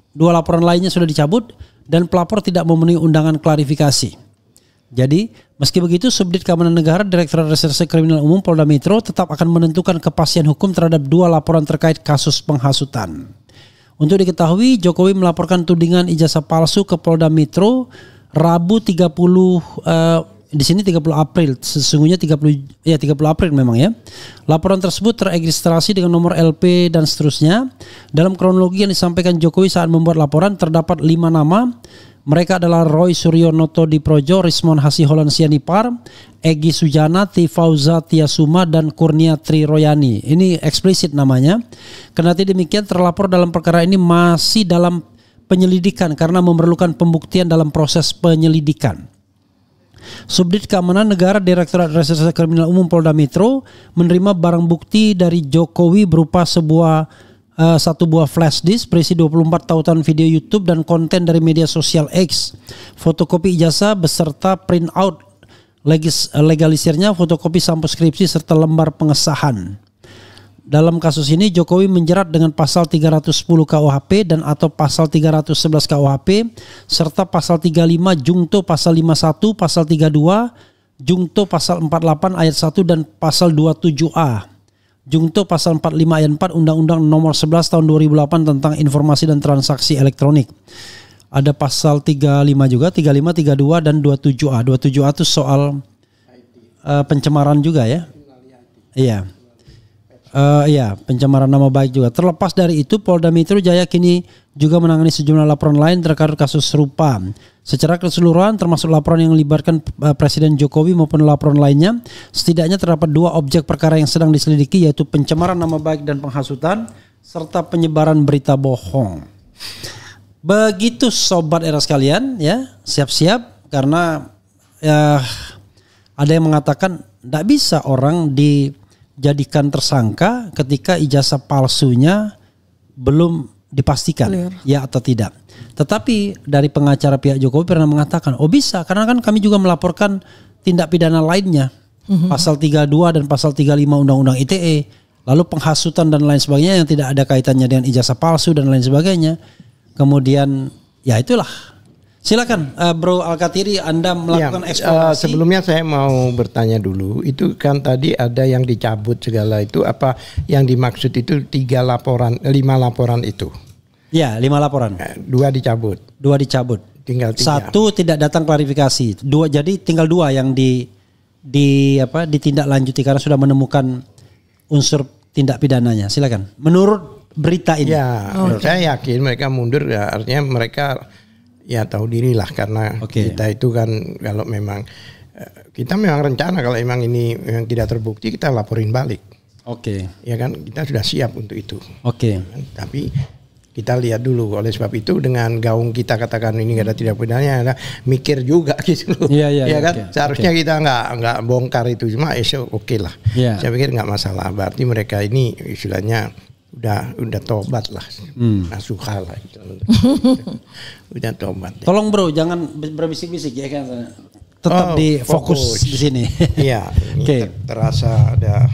dan pelapor tidak memenuhi undangan klarifikasi. Jadi, meski begitu, Subdit Keamanan Negara Direktorat Reserse Kriminal Umum Polda Metro tetap akan menentukan kepastian hukum terhadap 2 laporan terkait kasus penghasutan. Untuk diketahui, Jokowi melaporkan tudingan ijazah palsu ke Polda Metro Rabu 30 di sini 30 April, sesungguhnya 30 April memang ya. Laporan tersebut teregistrasi dengan nomor LP dan seterusnya. Dalam kronologi yang disampaikan Jokowi saat membuat laporan terdapat 5 nama. Mereka adalah Roy Suryo Noto Diprojo, Rismon Hasiholan Sianipar, Egy Sujana, Tifauza Tiasuma, dan Kurnia Tri Royani. Ini eksplisit namanya. Kendati demikian, terlapor dalam perkara ini masih dalam penyelidikan karena memerlukan pembuktian dalam proses penyelidikan. Subdit Keamanan Negara Direktorat Reserse Kriminal Umum Polda Metro menerima barang bukti dari Jokowi berupa satu buah flash disk berisi 24 tautan video YouTube dan konten dari media sosial X, fotokopi ijazah beserta print out legalisirnya, fotokopi sampul skripsi serta lembar pengesahan. Dalam kasus ini Jokowi menjerat dengan pasal 310 KUHP dan atau pasal 311 KUHP serta pasal 35 jungto pasal 51, pasal 32 jungto pasal 48 ayat 1 dan pasal 27A. Jungto pasal 45 ayat 4 Undang-Undang Nomor 11 Tahun 2008 tentang Informasi dan Transaksi Elektronik. Ada pasal 35 juga, 35, 32 dan 27A. 27A itu soal pencemaran juga ya. Iya. Iya, pencemaran nama baik juga. Terlepas dari itu, Polda Metro Jaya kini juga menangani sejumlah laporan lain terkait kasus serupa. Secara keseluruhan, termasuk laporan yang melibatkan Presiden Jokowi maupun laporan lainnya, setidaknya terdapat 2 objek perkara yang sedang diselidiki, yaitu pencemaran nama baik dan penghasutan, serta penyebaran berita bohong. Begitu Sobat Era sekalian, ya, siap-siap karena ada yang mengatakan tidak bisa orang dijadikan tersangka ketika ijazah palsunya belum dipastikan ya atau tidak. Tetapi dari pengacara pihak Jokowi pernah mengatakan, bisa karena kan kami juga melaporkan tindak pidana lainnya, pasal 32 dan pasal 35 Undang-Undang ITE, lalu penghasutan dan lain sebagainya yang tidak ada kaitannya dengan ijazah palsu dan lain sebagainya. Kemudian ya itulah. Silakan Bro Alkatiri, Anda melakukan eksplorasi. Sebelumnya saya mau bertanya dulu, itu kan tadi ada yang dicabut segala itu, apa yang dimaksud itu 5 laporan itu? Ya, 5 laporan. 2 dicabut. 2 dicabut. Tinggal 3. 1 tidak datang klarifikasi. 2, jadi tinggal 2 yang ditindaklanjuti karena sudah menemukan unsur tindak pidananya. Silakan. Menurut berita ini. Ya, saya yakin mereka mundur ya, artinya mereka ya tahu diri lah karena kita itu kan kalau memang kita memang rencana kalau memang ini yang tidak terbukti kita laporin balik. Ya kan kita sudah siap untuk itu. Tapi kita lihat dulu, oleh sebab itu dengan gaung kita katakan ini nggak ada tidak pidananya, mikir juga gitu loh. Ya kan seharusnya kita nggak bongkar itu, cuma oke lah. Saya pikir nggak masalah. Berarti mereka ini istilahnya udah tobat lah, nasuha lah gitu. Udah tobat. Tolong Bro jangan berbisik-bisik ya kan. Tetap di fokus di sini. Iya. Terasa ada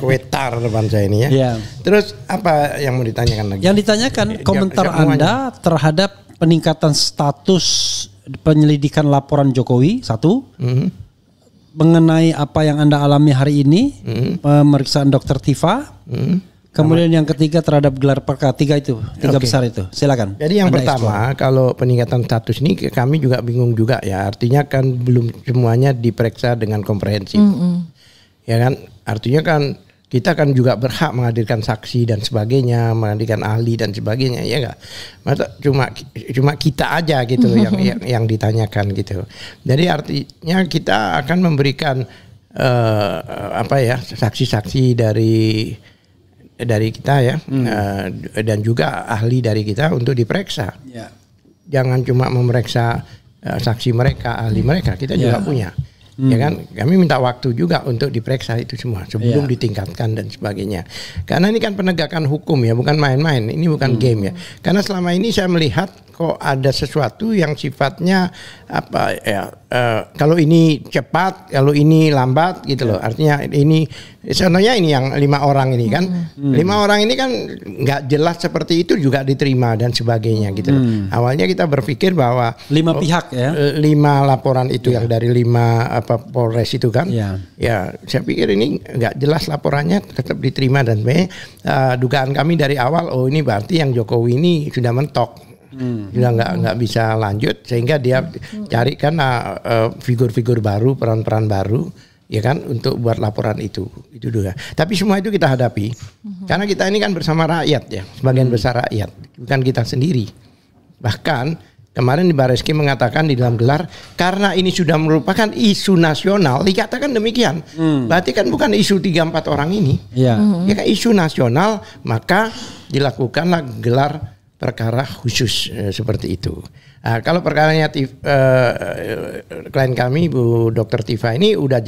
kwetar depan saya ini ya. Terus apa yang mau ditanyakan lagi? Yang ditanyakan komentar Anda terhadap peningkatan status penyelidikan laporan Jokowi, satu. Mengenai apa yang Anda alami hari ini, pemeriksaan Dr. Tifa. Kemudian yang ketiga terhadap gelar perkara, tiga besar itu. Silakan. Jadi yang Anda pertama, kalau peningkatan status ini kami juga bingung juga ya. Artinya kan belum semuanya diperiksa dengan komprehensif. Ya kan? Artinya kan kita kan juga berhak menghadirkan saksi dan sebagainya, menghadirkan ahli dan sebagainya, ya enggak? Masa cuma kita aja gitu yang ditanyakan gitu. Jadi artinya kita akan memberikan saksi-saksi dari kita ya, dan juga ahli dari kita untuk diperiksa. Jangan cuma memeriksa saksi mereka, ahli mereka, kita juga punya. Ya kan, kami minta waktu juga untuk diperiksa itu semua sebelum ditingkatkan dan sebagainya. Karena ini kan penegakan hukum ya, bukan main-main. Ini bukan game ya. Karena selama ini saya melihat kok ada sesuatu yang sifatnya kalau ini cepat, kalau ini lambat gitu loh. Artinya ini sebenarnya ini yang 5 orang ini kan, 5 orang ini kan nggak jelas seperti itu juga diterima dan sebagainya gitu loh. Awalnya kita berpikir bahwa 5 pihak ya, 5 laporan itu yang dari 5 Polres itu kan, ya saya pikir ini nggak jelas laporannya tetap diterima dan dugaan kami dari awal, ini berarti yang Jokowi ini sudah mentok. Sudah nggak bisa lanjut sehingga dia carikan figur-figur baru, peran-peran baru ya kan untuk buat laporan itu juga. Tapi semua itu kita hadapi karena kita ini kan bersama rakyat ya, sebagian besar rakyat, bukan kita sendiri. Bahkan kemarin di Bareskrim mengatakan di dalam gelar karena ini sudah merupakan isu nasional, dikatakan demikian. Berarti kan bukan isu 3-4 orang ini. Ya kan isu nasional, maka dilakukanlah gelar perkara khusus seperti itu. Kalau perkaranya klien kami Bu Dr. Tifa ini sudah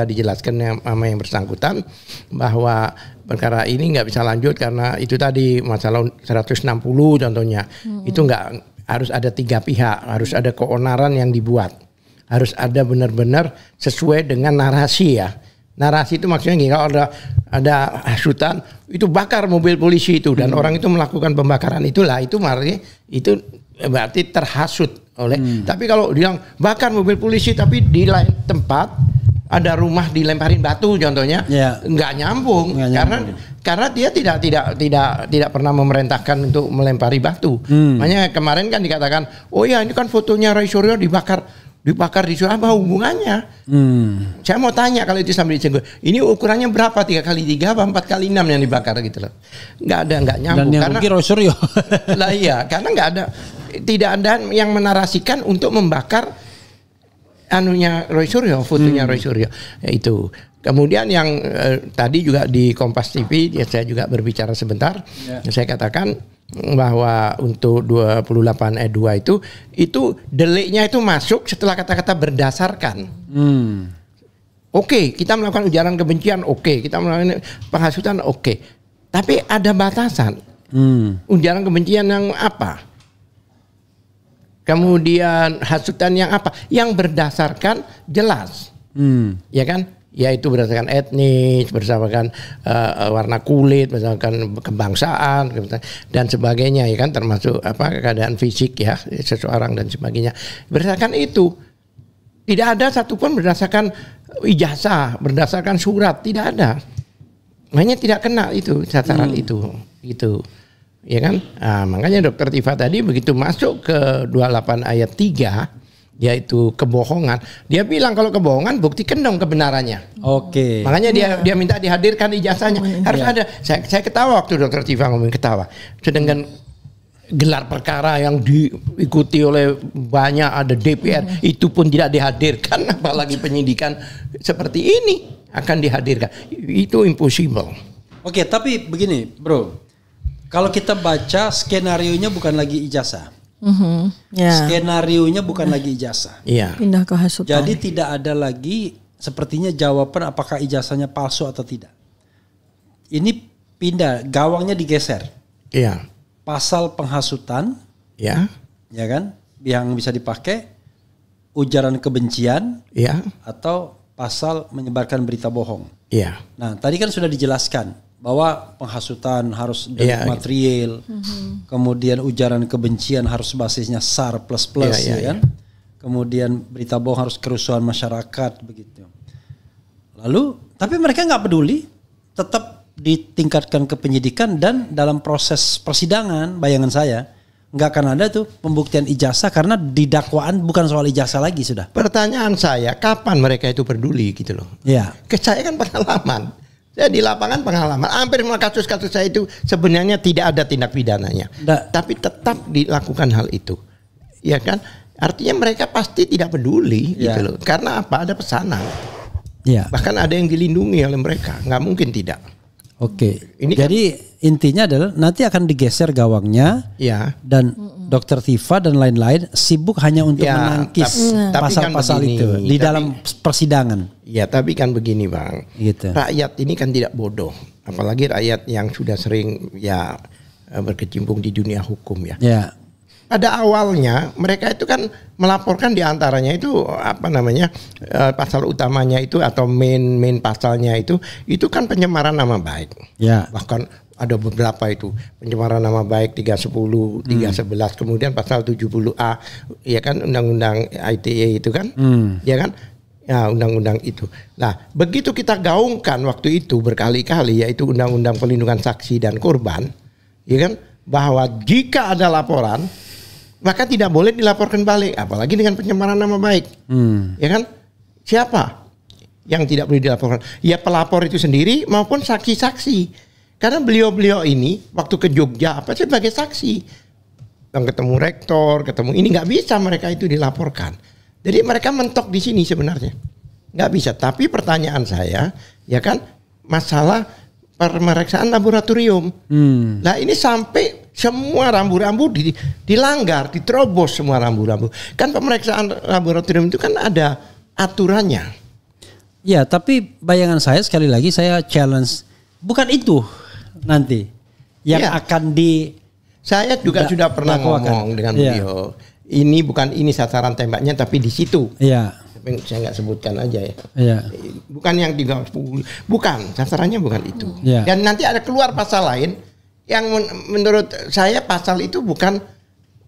dijelaskan sama yang bersangkutan bahwa perkara ini nggak bisa lanjut karena itu tadi masalah 160 contohnya. Itu nggak harus ada 3 pihak, harus ada keonaran yang dibuat, harus ada benar-benar sesuai dengan narasi ya. Narasi itu maksudnya gini, kalau ada hasutan itu bakar mobil polisi itu dan orang itu melakukan pembakaran itulah itu berarti terhasut oleh. Tapi kalau bilang bakar mobil polisi tapi di lain tempat ada rumah dilemparin batu contohnya, nggak nyambung. Karena dia tidak pernah memerintahkan untuk melempari batu. Makanya kemarin kan dikatakan, oh ya ini kan fotonya Roy Suryo dibakar di Surabaya, apa hubungannya? Saya mau tanya kalau itu sambil dicenggut, ini ukurannya berapa? 3x3 apa 4x6 yang dibakar gitu loh? Nggak nyambung. Dan yang karena Roy Suryo. Lah iya, karena tidak ada yang menarasikan untuk membakar anunya Roy Suryo, fotonya Roy Suryo. Itu. Kemudian yang tadi juga di Kompas TV, saya juga berbicara sebentar. Saya katakan bahwa untuk 28 ayat 2 itu deliknya itu masuk setelah kata-kata berdasarkan. Oke, kita melakukan ujaran kebencian, oke, kita melakukan penghasutan, oke. Tapi ada batasan. Ujaran kebencian yang apa? Kemudian hasutan yang apa? Yang berdasarkan jelas. Ya kan? Yaitu berdasarkan etnis, berdasarkan warna kulit, berdasarkan kebangsaan dan sebagainya ya kan, termasuk keadaan fisik ya seseorang dan sebagainya. Berdasarkan itu tidak ada satupun berdasarkan ijazah, berdasarkan surat, tidak ada. Makanya tidak kena itu sasaran itu gitu. Ya kan? Makanya Dr. Tifa tadi begitu masuk ke 28 ayat 3 yaitu kebohongan. Dia bilang kalau kebohongan buktikan dong kebenarannya. Oke. Makanya dia minta dihadirkan ijazahnya. Harus ada. Saya ketawa waktu Dr. Tifa ngomong, ketawa. Sedangkan gelar perkara yang diikuti oleh banyak ada DPR itu pun tidak dihadirkan, apalagi penyidikan seperti ini akan dihadirkan. Itu impossible. Oke, tapi begini, Bro. Kalau kita baca skenarionya bukan lagi ijazah. Skenarionya bukan lagi ijazah. Pindah ke hasutan. Jadi tidak ada lagi sepertinya jawaban apakah ijazahnya palsu atau tidak. Ini pindah, gawangnya digeser. Pasal penghasutan. Ya kan? Yang bisa dipakai ujaran kebencian. Atau pasal menyebarkan berita bohong. Nah, tadi kan sudah dijelaskan bahwa penghasutan harus delik material, kemudian ujaran kebencian harus basisnya SAR plus ya kan, kemudian berita bohong harus kerusuhan masyarakat begitu. Lalu tapi mereka nggak peduli, tetap ditingkatkan ke penyidikan dan dalam proses persidangan bayangan saya nggak akan ada tuh pembuktian ijazah karena di dakwaan bukan soal ijazah lagi sudah. Pertanyaan saya, kapan mereka itu peduli gitu loh? Ya. Saya kan pengalaman. Saya di lapangan pengalaman. Hampir semua kasus-kasus saya itu sebenarnya tidak ada tindak pidananya. Tapi tetap dilakukan hal itu. Ya kan? Artinya mereka pasti tidak peduli gitu loh. Karena apa? Ada pesanan. Ya. Bahkan ada yang dilindungi oleh mereka. Nggak mungkin tidak. Oke. Jadi intinya adalah nanti akan digeser gawangnya. Ya. Dan Dr. Tifa dan lain-lain sibuk hanya untuk menangkis pasal-pasal kan itu di dalam persidangan. Ya, tapi kan begini Bang. Gitu. Rakyat ini kan tidak bodoh. Apalagi rakyat yang sudah sering berkecimpung di dunia hukum ya. Ya. Pada awalnya mereka itu kan melaporkan diantaranya itu pasal utamanya itu atau main pasalnya itu kan pencemaran nama baik. Ya. Bahkan ada beberapa itu pencemaran nama baik 310, 311, kemudian pasal 70A ya kan undang-undang ITE itu kan. Ya kan? Ya, undang-undang itu. Nah, begitu kita gaungkan waktu itu berkali-kali yaitu undang-undang pelindungan saksi dan korban, ya kan, bahwa jika ada laporan maka tidak boleh dilaporkan balik, apalagi dengan pencemaran nama baik. Ya kan? Siapa yang tidak boleh dilaporkan? Ya pelapor itu sendiri maupun saksi-saksi. Karena beliau-beliau ini waktu ke Jogja sebagai saksi. Yang ketemu rektor, ketemu ini nggak bisa mereka itu dilaporkan. Jadi mereka mentok di sini sebenarnya. Nggak bisa. Tapi pertanyaan saya, ya kan, masalah pemeriksaan laboratorium. Nah ini sampai semua rambu-rambu dilanggar, diterobos semua rambu-rambu. Kan pemeriksaan laboratorium itu kan ada aturannya. Ya, tapi bayangan saya sekali lagi saya challenge, bukan itu nanti yang akan saya juga sudah pernah ngomong dengan beliau. Ini bukan ini sasaran tembaknya tapi di situ. Iya. Tapi saya nggak sebutkan aja ya. Iya. Bukan yang 310. Bukan, sasarannya bukan itu. Ya. Dan nanti ada keluar pasal lain yang menurut saya pasal itu bukan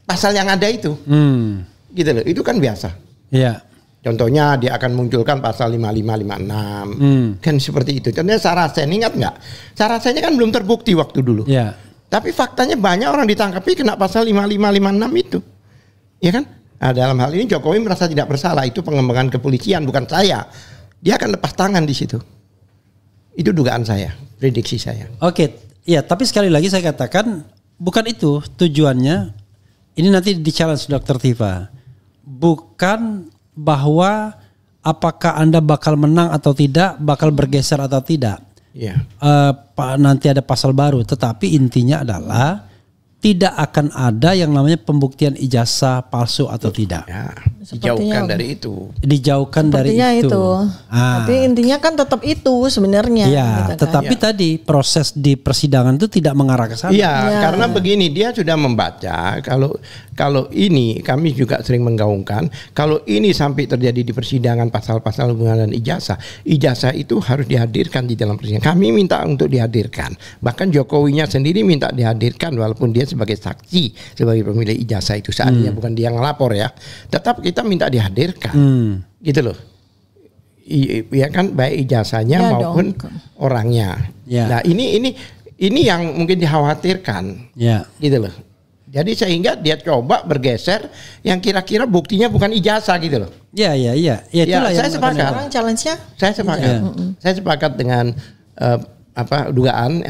pasal yang ada itu. Gitu loh. Itu kan biasa. Iya. Contohnya dia akan munculkan pasal 55, 56. Kan seperti itu. Contohnya Sarasen, ingat nggak? Sarasennya kan belum terbukti waktu dulu. Ya. Tapi faktanya banyak orang ditangkapi kena pasal 55, 56 itu. Ya kan? Nah, dalam hal ini Jokowi merasa tidak bersalah. Itu pengembangan kepolisian, bukan saya. Dia akan lepas tangan di situ. Itu dugaan saya, prediksi saya. Oke, ya, tapi sekali lagi saya katakan bukan itu tujuannya. Ini nanti di-challenge Dr. Tifa. Bukan bahwa apakah Anda bakal menang atau tidak, bakal bergeser atau tidak. Yeah. Nanti ada pasal baru, tetapi intinya adalah tidak akan ada yang namanya pembuktian ijazah palsu atau tidak. Ya, dijauhkan dari itu. Dijauhkan sepertinya dari itu. Tapi intinya kan tetap itu sebenarnya. Ya, gitu kan. Tetapi tadi proses di persidangan itu tidak mengarah ke sana. Iya, karena begini, dia sudah membaca kalau ini kami juga sering menggaungkan, kalau ini sampai terjadi di persidangan pasal-pasal hubungan dan ijazah itu harus dihadirkan di dalam persidangan. Kami minta untuk dihadirkan. Bahkan Jokowinya sendiri minta dihadirkan walaupun dia sebagai saksi, sebagai pemilik ijazah itu saatnya bukan dia ngelapor ya. Tetap kita minta dihadirkan. Gitu loh. Iya kan, baik ijazahnya maupun orangnya. Ya. Nah, ini yang mungkin dikhawatirkan. Ya. Gitu loh. Jadi sehingga dia coba bergeser yang kira-kira buktinya bukan ijazah gitu loh. Iya. Itulah saya sepakat. Challenge-nya? Saya sepakat. Saya sepakat dengan dugaan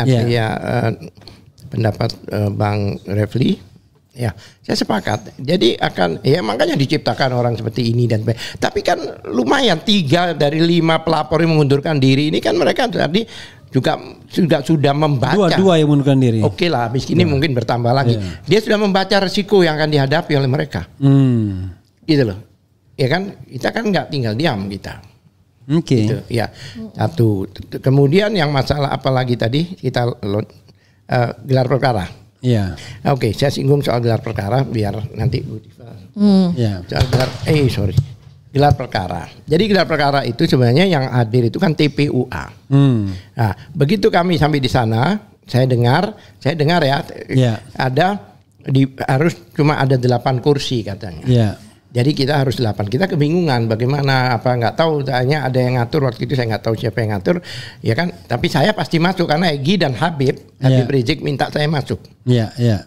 pendapat Bang Refli, ya saya sepakat. Jadi makanya diciptakan orang seperti ini dan tapi kan lumayan 3 dari 5 pelapor yang mengundurkan diri ini kan mereka tadi juga sudah membaca. 2 yang mengundurkan diri. Oke lah, habis ini mungkin bertambah lagi. Dia sudah membaca resiko yang akan dihadapi oleh mereka. Gitu loh. Ya kan, kita kan nggak tinggal diam kita. Oke. Gitu, ya. Satu. Kemudian yang masalah apalagi tadi kita gelar perkara. Iya. Oke, saya singgung soal gelar perkara biar nanti Bu Tifa. Soal gelar Gelar perkara. Jadi gelar perkara itu sebenarnya yang hadir itu kan TPUA. Nah, begitu kami sampai di sana, saya dengar ya, harus cuma ada 8 kursi katanya. Yeah. Jadi kita harus 8. Kita kebingungan bagaimana, apa nggak tahu, tanya ada yang ngatur waktu itu, saya nggak tahu siapa yang ngatur, ya kan? Tapi saya pasti masuk karena Egy dan Habib Rizik minta saya masuk.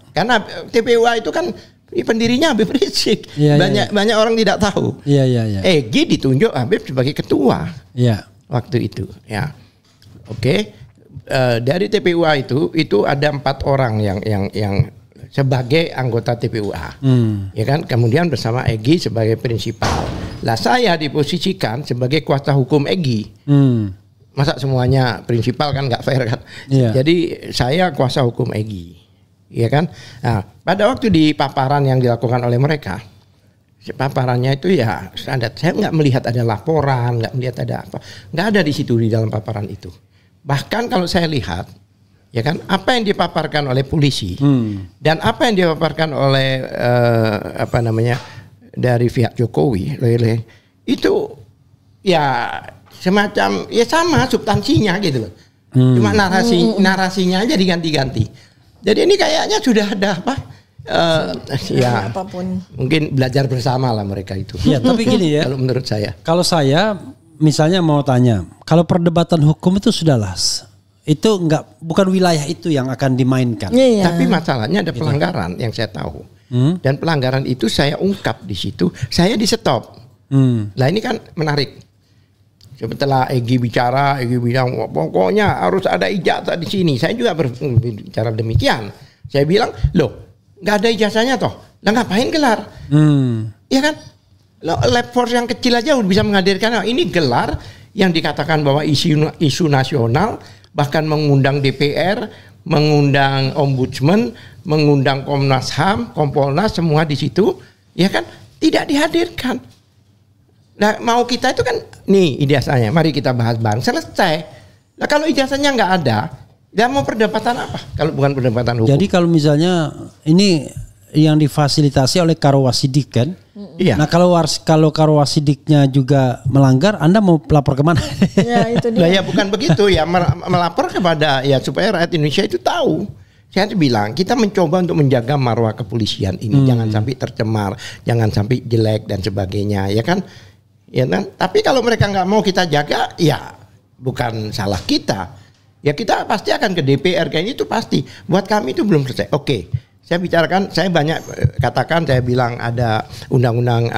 Karena TPUA itu kan pendirinya Habib Rizik. Banyak orang tidak tahu. Egy ditunjuk Habib sebagai ketua. Waktu itu, ya. Oke. Dari TPUA itu ada 4 orang yang sebagai anggota TPUA, ya kan, kemudian bersama Egy sebagai prinsipal. Lah saya diposisikan sebagai kuasa hukum Egy. Masa semuanya prinsipal kan nggak fair kan? Jadi saya kuasa hukum Egy, ya kan. Nah, pada waktu di paparan yang dilakukan oleh mereka, paparannya itu ya standar. Saya nggak melihat ada laporan, nggak melihat ada apa, nggak ada di situ di dalam paparan itu. Bahkan kalau saya lihat, ya kan, apa yang dipaparkan oleh polisi dan apa yang dipaparkan oleh dari pihak Jokowi itu ya semacam ya sama substansinya gitu loh. Cuma narasinya aja diganti-ganti. Jadi ini kayaknya sudah ada apa? Ya apapun. Mungkin belajar bersama lah mereka itu. Ya, tapi gini ya. Kalau menurut saya. Kalau saya misalnya mau tanya, kalau perdebatan hukum itu sudahlah. Itu bukan wilayah itu yang akan dimainkan. Tapi masalahnya ada pelanggaran yang saya tahu. Dan pelanggaran itu saya ungkap di situ, saya di stop. Lah ini kan menarik. Setelah Egy bilang pokoknya harus ada ijazah di sini. Saya juga berbicara demikian. Saya bilang, loh, nggak ada ijazahnya toh. Lah ngapain gelar? Ya kan? Lab force yang kecil aja udah bisa menghadirkan. Ini gelar yang dikatakan bahwa isu nasional, bahkan mengundang DPR, mengundang Ombudsman, mengundang Komnas HAM, Kompolnas, semua di situ, ya kan, tidak dihadirkan. Nah, mau kita itu kan, nih ijazahnya, mari kita bahas bareng, selesai. Nah, kalau ijazahnya nggak ada, ya mau perdebatan apa? Kalau bukan perdebatan hukum. Jadi kalau misalnya ini yang difasilitasi oleh Karowasidik kan? Iya. Nah kalau Karowasidiknya juga melanggar, Anda mau lapor kemana? Ya itu dia. Nah, ya bukan begitu ya, melapor kepada ya supaya rakyat Indonesia itu tahu. Saya bilang kita mencoba untuk menjaga marwah kepolisian ini, jangan sampai tercemar, jangan sampai jelek dan sebagainya, ya kan? Ya kan? Tapi kalau mereka nggak mau kita jaga, ya bukan salah kita. Ya kita pasti akan ke DPR kayaknya itu pasti. Buat kami itu belum selesai. Oke. Saya bicarakan, saya banyak katakan, saya bilang ada undang-undang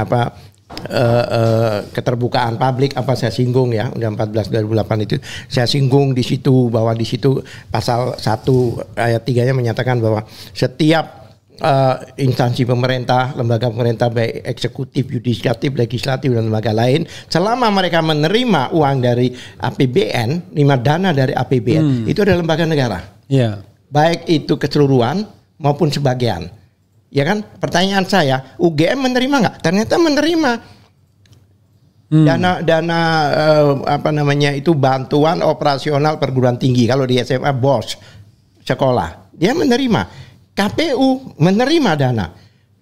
keterbukaan publik saya singgung ya, Undang 14 2008 itu saya singgung di situ, bahwa di situ pasal 1 ayat 3-nya menyatakan bahwa setiap instansi pemerintah, lembaga pemerintah baik eksekutif, yudikatif, legislatif dan lembaga lain, selama mereka menerima uang dari APBN, dana dari APBN, itu adalah lembaga negara. Baik itu keseluruhan maupun sebagian, ya kan? Pertanyaan saya, UGM menerima nggak? Ternyata menerima dana itu bantuan operasional perguruan tinggi. Kalau di SMA BOS sekolah, dia menerima. KPU menerima dana.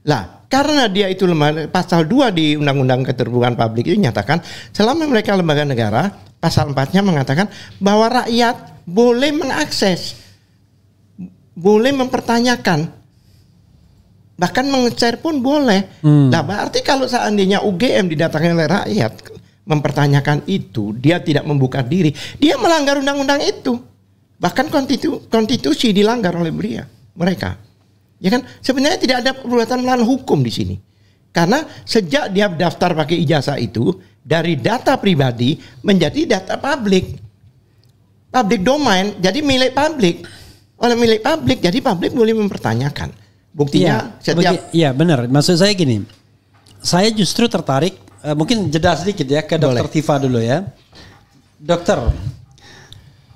Lah, karena dia itu pasal 2 di Undang-Undang Keterbukaan Publik itu nyatakan selama mereka lembaga negara, pasal 4-nya mengatakan bahwa rakyat boleh mengakses, boleh mempertanyakan, bahkan meng-share pun boleh. Nah, berarti kalau seandainya UGM didatangi oleh rakyat mempertanyakan itu, dia tidak membuka diri, dia melanggar undang-undang itu. Bahkan konstitusi dilanggar oleh mereka. Ya kan? Sebenarnya tidak ada perbuatan melawan hukum di sini. Karena sejak dia daftar pakai ijazah itu, dari data pribadi menjadi data publik. Public domain, jadi milik publik. Oleh milik publik, jadi publik boleh mempertanyakan. Buktinya Iya benar, maksud saya gini, saya justru tertarik, mungkin jeda sedikit ya ke Dokter Tifa dulu ya. Dokter,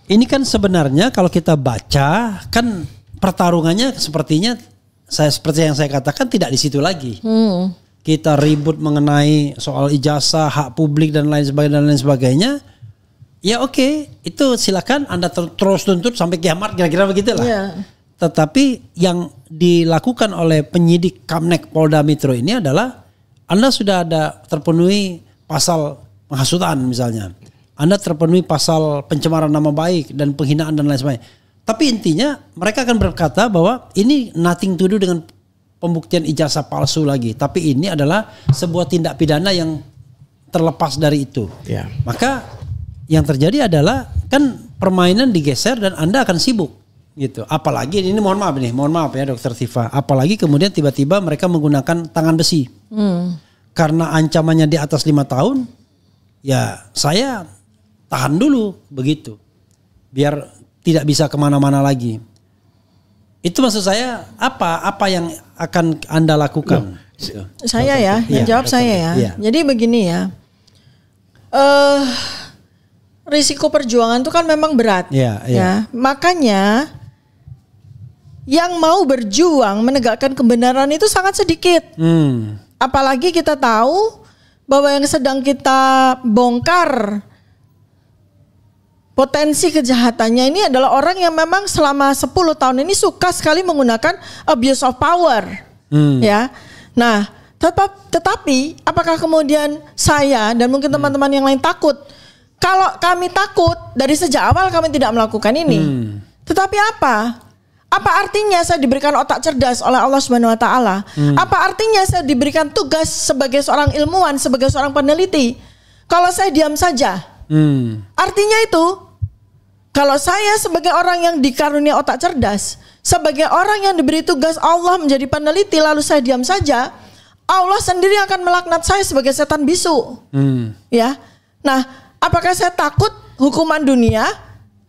ini kan sebenarnya kalau kita baca, kan pertarungannya sepertinya, seperti yang saya katakan tidak di situ lagi. Kita ribut mengenai soal ijazah, hak publik dan lain sebagainya. Ya oke, itu silakan Anda terus tuntut sampai kiamat, kira-kira begitulah. Tetapi yang dilakukan oleh penyidik Kamnek Polda Metro ini adalah Anda sudah ada terpenuhi pasal penghasutan misalnya. Anda terpenuhi pasal pencemaran nama baik dan penghinaan dan lain sebagainya. Tapi intinya mereka akan berkata bahwa ini nothing to do dengan pembuktian ijazah palsu lagi. Tapi ini adalah sebuah tindak pidana yang terlepas dari itu. Ya. Maka yang terjadi adalah kan permainan digeser dan Anda akan sibuk gitu. Apalagi ini mohon maaf ya Dokter Tifa. Apalagi kemudian tiba-tiba mereka menggunakan tangan besi. Karena ancamannya di atas 5 tahun, ya saya tahan dulu begitu. Biar tidak bisa kemana-mana lagi. Itu maksud saya apa yang akan Anda lakukan? Saya ya, yang jawab saya ya. Iya. Jadi begini ya, risiko perjuangan itu kan memang berat. Ya. Makanya yang mau berjuang menegakkan kebenaran itu sangat sedikit. Apalagi kita tahu bahwa yang sedang kita bongkar potensi kejahatannya ini adalah orang yang memang selama 10 tahun ini suka sekali menggunakan abuse of power. Ya. Nah, tetapi apakah kemudian saya dan mungkin teman-teman yang lain takut? Kalau kami takut dari sejak awal kami tidak melakukan ini. Tetapi apa? Apa artinya saya diberikan otak cerdas oleh Allah Subhanahu wa taala? Apa artinya saya diberikan tugas sebagai seorang ilmuwan, sebagai seorang peneliti? Kalau saya diam saja. Artinya itu kalau saya sebagai orang yang dikarunia otak cerdas, sebagai orang yang diberi tugas Allah menjadi peneliti lalu saya diam saja, Allah sendiri akan melaknat saya sebagai setan bisu. Ya. Nah, apakah saya takut hukuman dunia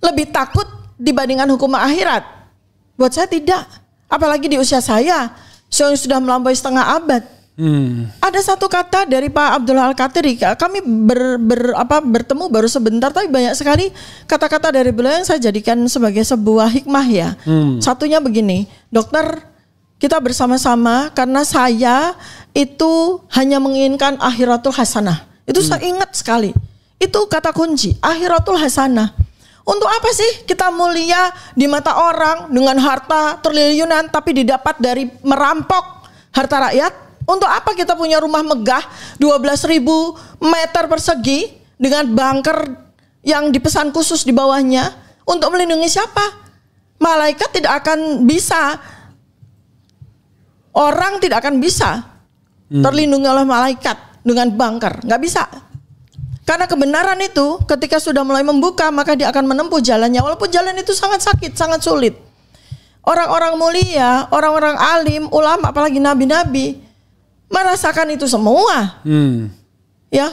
lebih takut dibandingkan hukuman akhirat? Buat saya tidak. Apalagi di usia saya yang sudah melampaui setengah abad. Ada satu kata dari Pak Abdullah Al-Qatiri. Kami bertemu baru sebentar, tapi banyak sekali kata-kata dari beliau yang saya jadikan sebagai sebuah hikmah ya. Satunya begini, dokter, kita bersama-sama karena saya itu hanya menginginkan akhiratul hasanah. Itu saya ingat sekali. Itu kata kunci, akhiratul hasanah. Untuk apa sih kita mulia di mata orang dengan harta triliunan tapi didapat dari merampok harta rakyat? Untuk apa kita punya rumah megah 12.000 meter persegi dengan bunker yang dipesan khusus di bawahnya? Untuk melindungi siapa? Malaikat tidak akan bisa, orang tidak akan bisa terlindungi oleh malaikat dengan bunker, nggak bisa. Karena kebenaran itu ketika sudah mulai membuka maka dia akan menempuh jalannya, walaupun jalan itu sangat sakit, sangat sulit. Orang-orang mulia, orang-orang alim, ulama, apalagi nabi-nabi merasakan itu semua. Ya,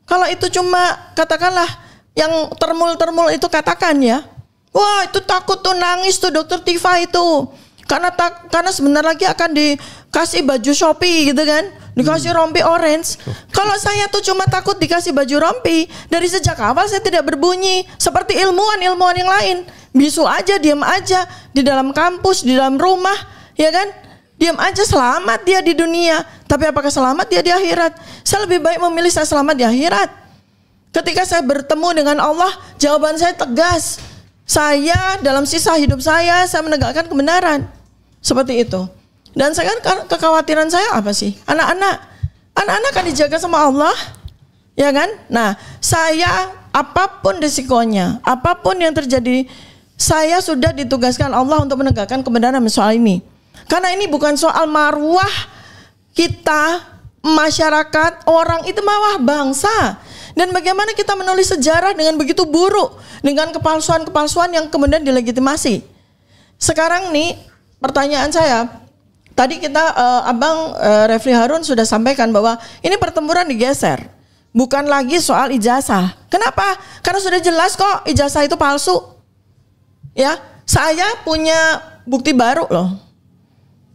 kalau itu cuma katakanlah yang termul-termul itu katakan ya, wah itu takut tuh, nangis tuh Dokter Tifa itu, karena sebentar lagi akan dikasih baju Shopee gitu kan, dikasih rompi orange. Kalau saya tuh cuma takut dikasih baju rompi, dari sejak awal saya tidak berbunyi seperti ilmuwan yang lain, bisu aja, diam aja di dalam kampus, di dalam rumah, ya kan? Diam aja, selamat dia di dunia. Tapi apakah selamat dia di akhirat? Saya lebih baik memilih saya selamat di akhirat. Ketika saya bertemu dengan Allah, jawaban saya tegas. Saya dalam sisa hidup saya menegakkan kebenaran. Seperti itu. Dan saya kan kekhawatiran saya apa sih? Anak-anak kan dijaga sama Allah. Ya kan? Nah, saya apapun risikonya, apapun yang terjadi, saya sudah ditugaskan Allah untuk menegakkan kebenaran soal ini. Karena ini bukan soal marwah kita, masyarakat, orang, itu marwah bangsa. Dan bagaimana kita menulis sejarah dengan begitu buruk, dengan kepalsuan-kepalsuan yang kemudian dilegitimasi. Sekarang nih pertanyaan saya, tadi kita Abang Refli Harun sudah sampaikan bahwa ini pertempuran digeser, bukan lagi soal ijazah. Kenapa? Karena sudah jelas kok ijazah itu palsu. Ya, saya punya bukti baru loh.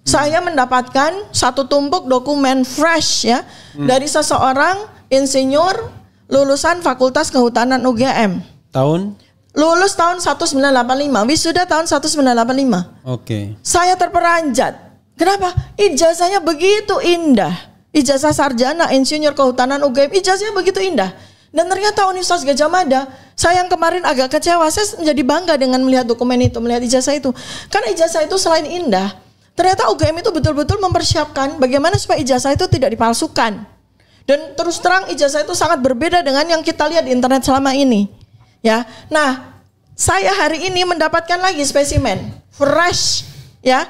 Saya mendapatkan satu tumpuk dokumen fresh ya dari seseorang insinyur lulusan Fakultas Kehutanan UGM. Lulus tahun 1985, wisuda tahun 1985. Oke. Saya terperanjat. Kenapa? Ijazahnya begitu indah. Ijazah sarjana insinyur kehutanan UGM, ijazahnya begitu indah. Dan ternyata Universitas Gadjah Mada, saya yang kemarin agak kecewa, saya menjadi bangga dengan melihat dokumen itu, melihat ijazah itu. Karena ijazah itu selain indah, ternyata UGM itu betul-betul mempersiapkan bagaimana supaya ijazah itu tidak dipalsukan. Dan terus terang ijazah itu sangat berbeda dengan yang kita lihat di internet selama ini. Ya. Nah, saya hari ini mendapatkan lagi spesimen fresh ya.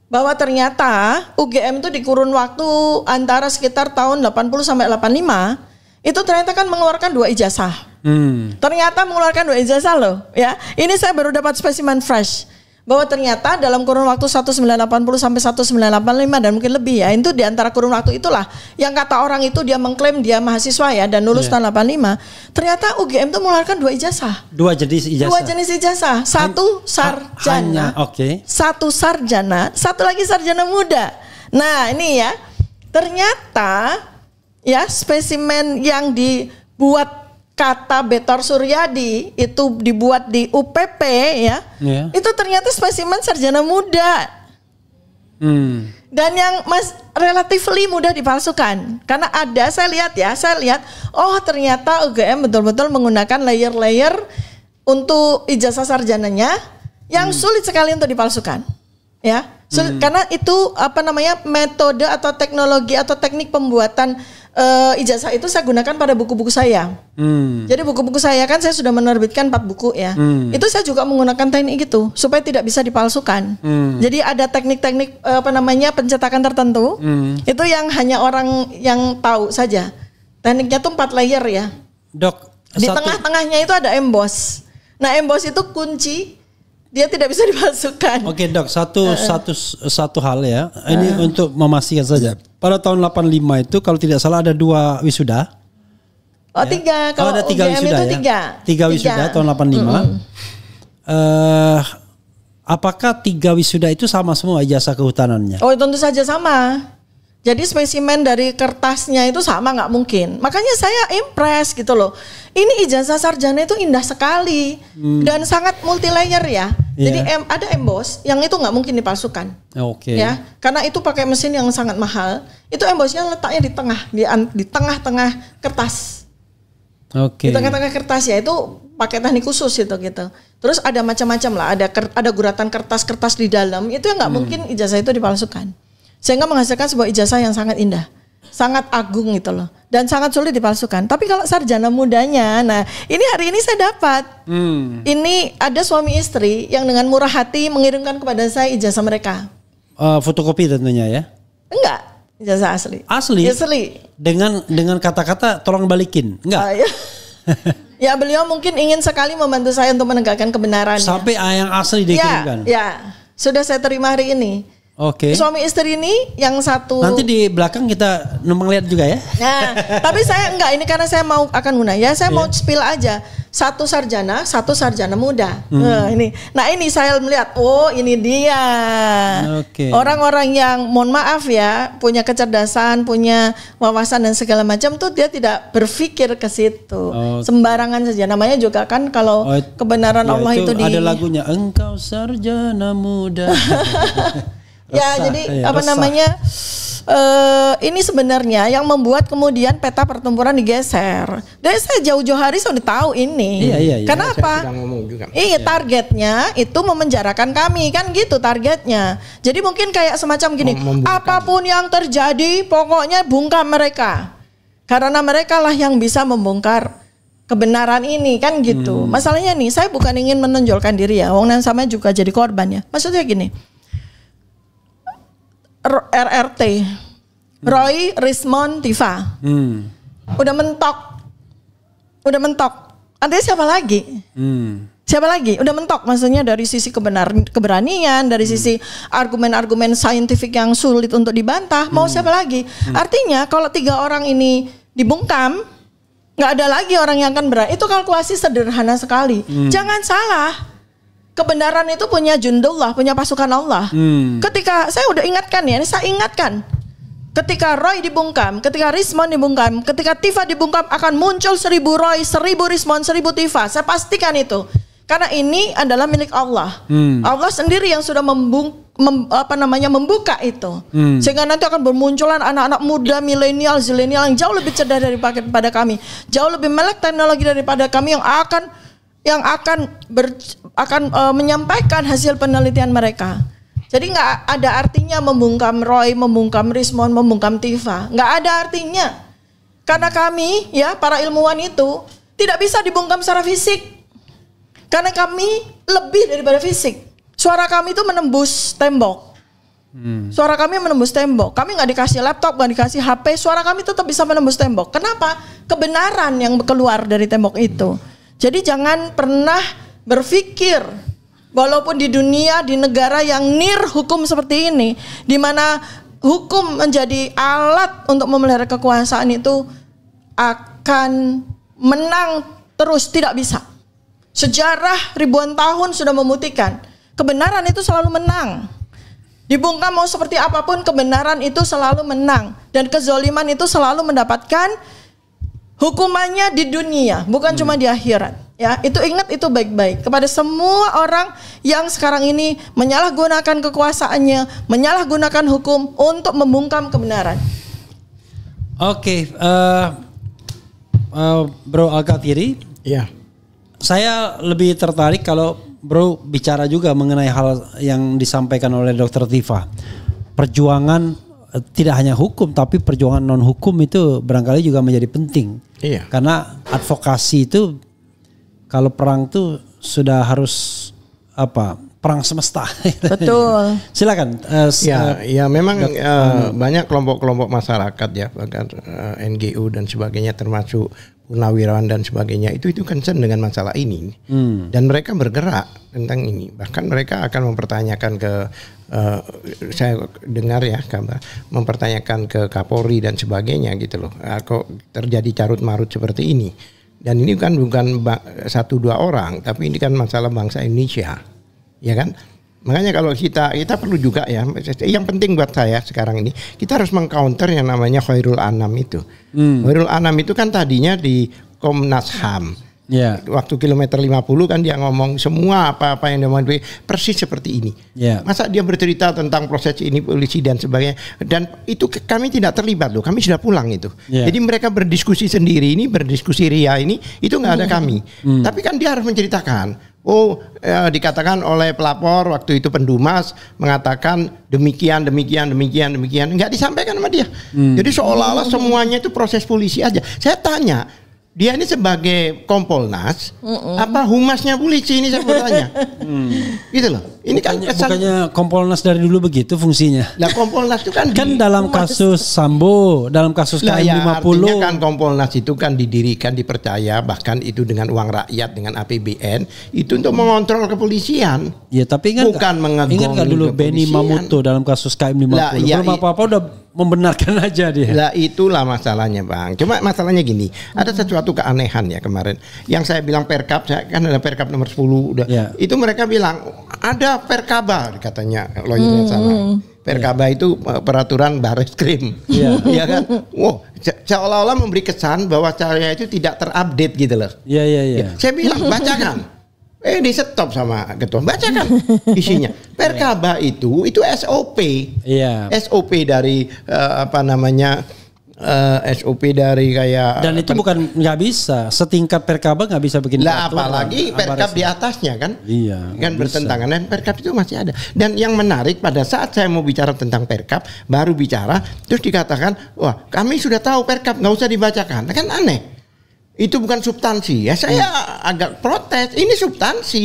Bahwa ternyata UGM itu di kurun waktu antara sekitar tahun 80 sampai 85 itu ternyata kan mengeluarkan 2 ijazah. Ternyata mengeluarkan 2 ijazah loh ya. Ini saya baru dapat spesimen fresh. Bahwa ternyata dalam kurun waktu 1980 sampai 1985 dan mungkin lebih ya, itu di antara kurun waktu itulah yang kata orang itu dia mengklaim dia mahasiswa ya dan lulus tahun 85. Ternyata UGM itu mengeluarkan 2 ijazah. 2 jenis ijazah. 2 jenis ijazah. Satu sarjana. Satu sarjana, satu lagi sarjana muda. Nah, ini ya. Ternyata ya spesimen yang dibuat kata Betor Suryadi itu dibuat di UPP ya, itu ternyata spesimen sarjana muda. Dan yang relatif mudah dipalsukan. Karena ada saya lihat oh ternyata UGM betul-betul menggunakan layer-layer untuk ijazah sarjananya yang sulit sekali untuk dipalsukan. Ya, karena itu metode atau teknologi atau teknik pembuatan ijazah itu saya gunakan pada buku-buku saya. Jadi buku-buku saya kan saya sudah menerbitkan 4 buku ya. Itu saya juga menggunakan teknik gitu supaya tidak bisa dipalsukan. Jadi ada teknik-teknik pencetakan tertentu. Itu yang hanya orang yang tahu saja. Tekniknya tuh 4 layer ya. Dok, di tengah-tengahnya itu ada emboss. Nah, emboss itu kunci. Dia tidak bisa dipalsukan. Oke dok, satu hal ya. Ini untuk memastikan saja. Pada tahun 85 itu kalau tidak salah ada 2 wisuda. Oh ya. 3. Kalau ada 3 wisuda itu ya. 3 wisuda tahun 85. Apakah 3 wisuda itu sama semua ijazah kehutanannya? Oh tentu saja sama. Jadi spesimen dari kertasnya itu sama, nggak mungkin. Makanya saya impress gitu loh. Ini ijazah sarjana itu indah sekali dan sangat multi layer ya. Jadi ada emboss yang itu nggak mungkin dipalsukan. Ya, karena itu pakai mesin yang sangat mahal. Itu embossnya letaknya di tengah, di tengah-tengah kertas. Di tengah-tengah kertas ya itu pakai teknik khusus itu gitu. Terus ada macam-macam lah. Ada guratan kertas-kertas di dalam. Itu yang nggak mungkin ijazah itu dipalsukan. Sehingga menghasilkan sebuah ijazah yang sangat indah, sangat agung gitu loh, dan sangat sulit dipalsukan. Tapi kalau sarjana mudanya, nah ini hari ini saya dapat. Ini ada suami istri yang dengan murah hati mengirimkan kepada saya ijazah mereka. Fotokopi tentunya ya? Enggak, ijazah asli. Asli. Dengan kata-kata tolong balikin, enggak? Ya beliau mungkin ingin sekali membantu saya untuk menegakkan kebenarannya. Sampai yang asli dikirimkan. Ya, sudah saya terima hari ini. Suami istri ini yang satu. Nanti di belakang kita numpang lihat juga ya. Nah, tapi saya enggak, ini karena saya mau akan guna ya, saya mau spill aja. Satu sarjana muda. Nah ini saya melihat, oh ini dia. Orang-orang yang mohon maaf ya, punya kecerdasan, punya wawasan dan segala macam tuh dia tidak berpikir ke situ. Sembarangan saja. Namanya juga kan kalau kebenaran Allah itu ada lagunya Engkau Sarjana Muda. Ya, jadi ini sebenarnya yang membuat kemudian peta pertempuran digeser. Dari saya jauh-jauh hari saya udah tahu ini. Iya. Kenapa? Iya, targetnya itu memenjarakan kami kan gitu targetnya. Jadi mungkin kayak semacam gini, apapun yang terjadi pokoknya bungkam mereka. Karena mereka lah yang bisa membongkar kebenaran ini kan gitu. Masalahnya nih, saya bukan ingin menonjolkan diri ya. Wong sama juga jadi korban ya. Maksudnya gini. RRT Roy Rismond Tifa udah mentok artinya siapa lagi udah mentok, maksudnya dari sisi keberanian, dari sisi argumen-argumen saintifik yang sulit untuk dibantah, mau siapa lagi? Artinya kalau 3 orang ini dibungkam, nggak ada lagi orang yang akan berani. Itu kalkulasi sederhana sekali. Jangan salah, kebenaran itu punya jundullah, punya pasukan Allah. Ketika saya udah ingatkan ya, ini saya ingatkan. Ketika Roy dibungkam, ketika Rismond dibungkam, ketika Tifa dibungkam akan muncul 1000 Roy, 1000 Rismond, 1000 Tifa. Saya pastikan itu. Karena ini adalah milik Allah. Allah sendiri yang sudah membuka itu. Sehingga nanti akan bermunculan anak-anak muda, milenial, zilenial yang jauh lebih cerdas daripada kami, jauh lebih melek teknologi daripada kami, yang akan menyampaikan hasil penelitian mereka. Jadi nggak ada artinya membungkam Roy, membungkam Rismond, membungkam Tifa. Nggak ada artinya. Karena kami, ya para ilmuwan itu tidak bisa dibungkam secara fisik. Karena kami lebih daripada fisik. Suara kami itu menembus tembok. Suara kami menembus tembok. Kami nggak dikasih laptop, nggak dikasih HP. Suara kami tetap bisa menembus tembok. Kenapa? Kebenaran yang keluar dari tembok itu. Jadi jangan pernah berpikir, walaupun di dunia, di negara yang nir hukum seperti ini, di mana hukum menjadi alat untuk memelihara kekuasaan itu akan menang terus, tidak bisa. Sejarah ribuan tahun sudah membuktikan kebenaran itu selalu menang. Dibungkam mau seperti apapun, kebenaran itu selalu menang, dan kezoliman itu selalu mendapatkan hukumannya di dunia, bukan cuma di akhirat. Ya, itu ingat itu baik-baik kepada semua orang yang sekarang ini menyalahgunakan kekuasaannya, menyalahgunakan hukum untuk membungkam kebenaran. Oke, Bro Al-Kathiri. Iya. Saya lebih tertarik kalau Bro bicara juga mengenai hal yang disampaikan oleh Dr. Tifa. Perjuangan tidak hanya hukum, tapi perjuangan non hukum itu barangkali juga menjadi penting. Iya. Karena advokasi itu, kalau perang tuh sudah harus perang semesta. Betul. Silakan. Ya memang banyak kelompok-kelompok masyarakat ya, bahkan NGO dan sebagainya, termasuk purnawirawan dan sebagainya, itu concern dengan masalah ini. Dan mereka bergerak tentang ini. Bahkan mereka akan mempertanyakan ke saya dengar ya kabar, mempertanyakan ke Kapolri dan sebagainya gitu loh. Kok terjadi carut marut seperti ini? Dan ini kan bukan 1-2 orang, tapi ini kan masalah bangsa Indonesia, ya kan? Makanya kalau kita perlu juga ya, yang penting buat saya sekarang ini, kita harus mengcounter yang namanya Khairul Anam itu. Khairul Anam itu kan tadinya di Komnas HAM. Yeah. Waktu kilometer 50 kan dia ngomong semua apa-apa yang dia mau persis seperti ini. Yeah. Masa dia bercerita tentang proses ini, polisi dan sebagainya. Dan itu kami tidak terlibat loh, kami sudah pulang itu. Yeah. Jadi mereka berdiskusi sendiri ini, berdiskusi ria ini, itu nggak ada kami. Tapi kan dia harus menceritakan. Dikatakan oleh pelapor waktu itu Pendumas mengatakan demikian. Nggak disampaikan sama dia. Jadi seolah-olah semuanya itu proses polisi aja. Saya tanya, dia ini sebagai Kompolnas, apa humasnya polisi ini saya bertanya. Gitu loh. Ini kan bukannya Kompolnas dari dulu begitu fungsinya. Lah Kompolnas itu kan dalam kasus Sambo, dalam kasus KM50. Ya, artinya kan Kompolnas itu kan didirikan, dipercaya bahkan itu dengan uang rakyat, dengan APBN, itu untuk mengontrol kepolisian. Ya, tapi bukan mengagumi. Ingat nggak dulu Benny Mamoto dalam kasus KM50? Lah, ya, belum apa-apa udah membenarkan aja dia. Lah itulah masalahnya Bang. Cuma masalahnya gini, ada sesuatu keanehan ya kemarin. Yang saya bilang Perkap, saya kan ada Perkap nomor 10 udah. Ya. Itu mereka bilang ada Perkaba katanya lawyernya sana. Perkaba itu peraturan Barreskrim. Iya kan? Wow, seolah-olah memberi kesan bahwa saya itu tidak terupdate gitu loh. Iya. Saya bilang bacakan. Di stop sama ketua, bacakan isinya. Perkaba itu SOP. Iya. SOP dari SOP dari kayak. Dan itu bukan nggak bisa setingkat Perkaba nggak bisa bikin. Lah apalagi Perkab di atasnya kan. Iya. Kan bertentangan dan Perkab itu masih ada. Dan yang menarik pada saat saya mau bicara tentang Perkab, baru bicara terus dikatakan, wah kami sudah tahu Perkab nggak usah dibacakan. Kan aneh. Itu bukan substansi. Ya saya agak protes. Ini substansi.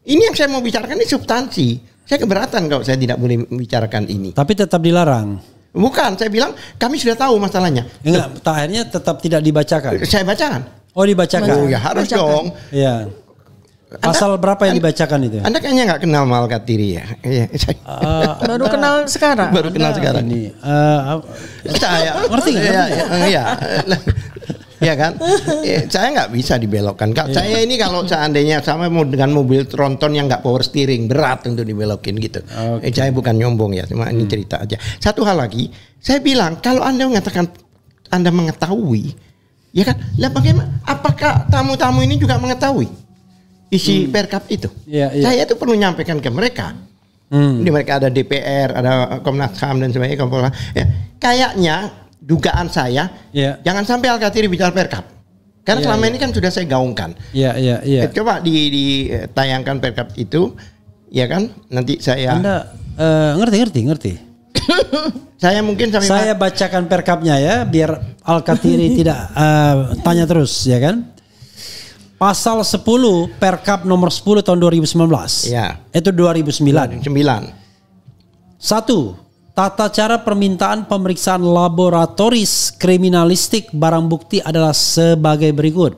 Ini yang saya mau bicarakan ini substansi. Saya keberatan kalau saya tidak boleh membicarakan ini. Tapi tetap dilarang. Bukan, saya bilang kami sudah tahu masalahnya. Enggak, akhirnya tetap tidak dibacakan. Saya bacakan. Oh, dibacakan. Oh ya harus dong. Iya. Pasal berapa yang dibacakan itu? Anda kayaknya nggak kenal Al-Kathiri ya? Baru kenal sekarang. Baru kenal sekarang. Ini. Saya ngerti nggak? Iya. Ya kan, saya nggak bisa dibelokkan. Saya ini kalau seandainya sama mau dengan mobil tronton yang nggak power steering, berat untuk dibelokin gitu. Saya bukan nyombong ya, cuma ini cerita aja. Satu hal lagi, saya bilang kalau Anda mengatakan Anda mengetahui, ya kan, lah bagaimana? Apakah tamu-tamu ini juga mengetahui isi Perkap itu? Saya itu perlu nyampaikan ke mereka. Ini mereka ada DPR, ada Komnas HAM dan sebagainya. Ya, kayaknya dugaan saya, jangan sampai Al-Kathiri bicara Perkap. Karena selama ini kan sudah saya gaungkan. Coba ditayangkan Perkap itu, ya kan? Nanti saya. Anda Ngerti. Saya mungkin Saya bacakan perkapnya ya, biar Al-Kathiri tidak tanya terus ya kan. Pasal 10 Perkap nomor 10 tahun 2019. Ya. Itu 2009. 9. 1. Tata cara permintaan pemeriksaan laboratoris kriminalistik barang bukti adalah sebagai berikut.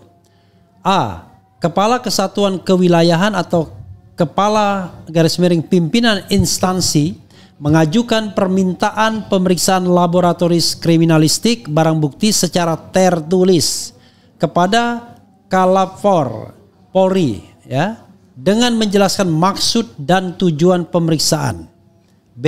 A. Kepala Kesatuan Kewilayahan atau Kepala Pimpinan Instansi mengajukan permintaan pemeriksaan laboratoris kriminalistik barang bukti secara tertulis kepada Kalapor Polri ya, dengan menjelaskan maksud dan tujuan pemeriksaan. B.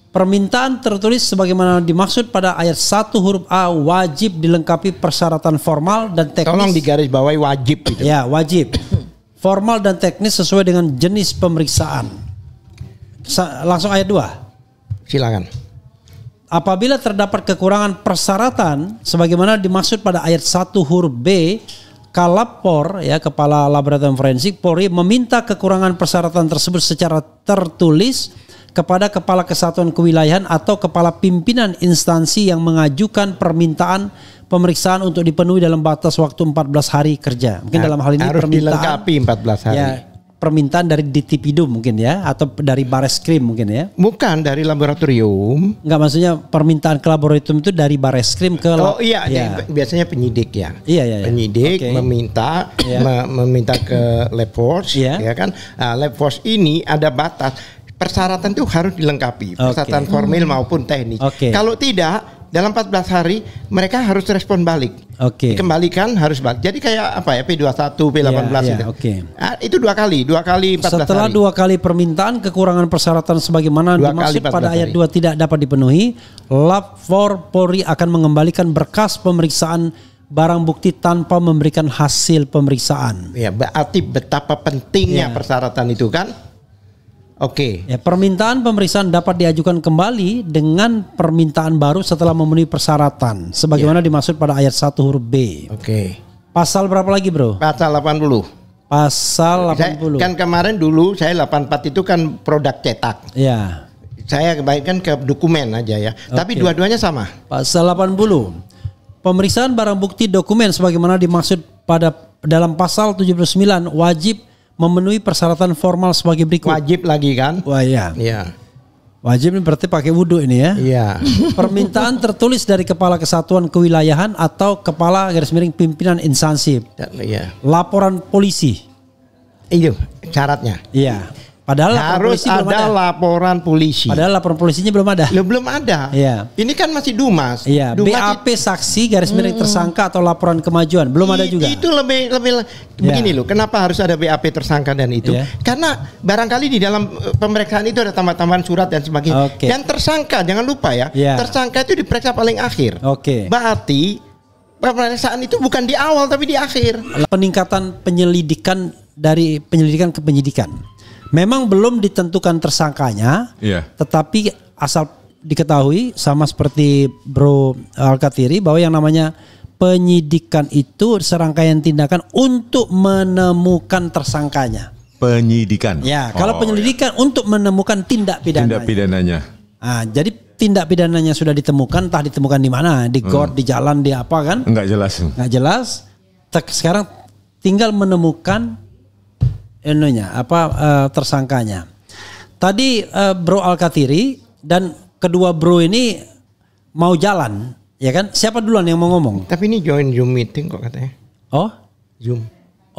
Permintaan tertulis sebagaimana dimaksud pada ayat 1 huruf A wajib dilengkapi persyaratan formal dan teknis. Tolong digarisbawahi wajib gitu. Ya, wajib. Formal dan teknis sesuai dengan jenis pemeriksaan. Langsung ayat 2. Silakan. Apabila terdapat kekurangan persyaratan sebagaimana dimaksud pada ayat 1 huruf B, Kalapor ya, Kepala Laboratorium Forensik Polri meminta kekurangan persyaratan tersebut secara tertulis kepada Kepala Kesatuan Kewilayahan atau Kepala Pimpinan Instansi yang mengajukan permintaan pemeriksaan untuk dipenuhi dalam batas waktu 14 hari kerja. Mungkin dalam hal ini harus permintaan dilengkapi 14 hari. Ya, permintaan dari Ditipidum mungkin ya, atau dari Bareskrim mungkin ya. Bukan dari laboratorium. Enggak, maksudnya permintaan ke laboratorium itu dari Bareskrim ke iya, biasanya penyidik ya. Iya. Penyidik meminta meminta ke Lab Force ya kan. Nah, Lab Force ini ada batas. Persyaratan itu harus dilengkapi, persyaratan formil maupun teknis. Kalau tidak, dalam 14 hari mereka harus respon balik. Dikembalikan harus balik. Jadi kayak apa ya, P21, P18 itu. Itu dua kali 14 Setelah hari. 2 kali permintaan kekurangan persyaratan sebagaimana dimaksud pada ayat 2 tidak dapat dipenuhi, Lab 4 Polri akan mengembalikan berkas pemeriksaan barang bukti tanpa memberikan hasil pemeriksaan. Ya, berarti betapa pentingnya persyaratan itu kan. Ya, permintaan pemeriksaan dapat diajukan kembali dengan permintaan baru setelah memenuhi persyaratan sebagaimana dimaksud pada ayat 1 huruf B. Pasal berapa lagi, Bro? Pasal 80. Pasal 80. Kan kemarin dulu saya 84 itu kan produk cetak. Ya. Saya kembalikan ke dokumen aja ya. Tapi dua-duanya sama. Pasal 80. Pemeriksaan barang bukti dokumen sebagaimana dimaksud pada dalam pasal 79 wajib memenuhi persyaratan formal sebagai berikut. Wajib lagi kan? Wah iya. Iya. Wajib ini berarti pakai wudhu ini ya. Iya. Permintaan tertulis dari Kepala Kesatuan Kewilayahan atau Kepala Pimpinan Instansi. Iya. Laporan polisi. Itu syaratnya. Iya. Padahal harus ada laporan polisi. Padahal laporan polisinya belum ada. Belum ada. Iya. Ini kan masih Dumas. Iya. BAP saksi tersangka atau laporan kemajuan belum ada juga. Itu lebih begini loh. Kenapa harus ada BAP tersangka dan itu? Karena barangkali di dalam pemeriksaan itu ada tambahan-tambahan surat dan sebagainya. Dan tersangka jangan lupa ya. Tersangka itu diperiksa paling akhir. Berarti pemeriksaan itu bukan di awal tapi di akhir. Peningkatan penyelidikan dari penyelidikan ke penyidikan. Memang belum ditentukan tersangkanya, tetapi asal diketahui sama seperti Bro Al-Kathiri bahwa yang namanya penyidikan itu serangkaian tindakan untuk menemukan tersangkanya. Penyidikan. Ya, kalau penyelidikan untuk menemukan tindak pidananya. Tindak pidananya. Nah, jadi tindak pidananya sudah ditemukan, entah ditemukan di mana, di got, di jalan, di apa kan? Enggak jelas. Enggak jelas. Sekarang tinggal menemukan tersangkanya. Tadi Bro Al-Kathiri dan kedua bro ini mau jalan, ya kan? Siapa duluan yang mau ngomong? Tapi ini join Zoom meeting kok katanya. Oh, Zoom.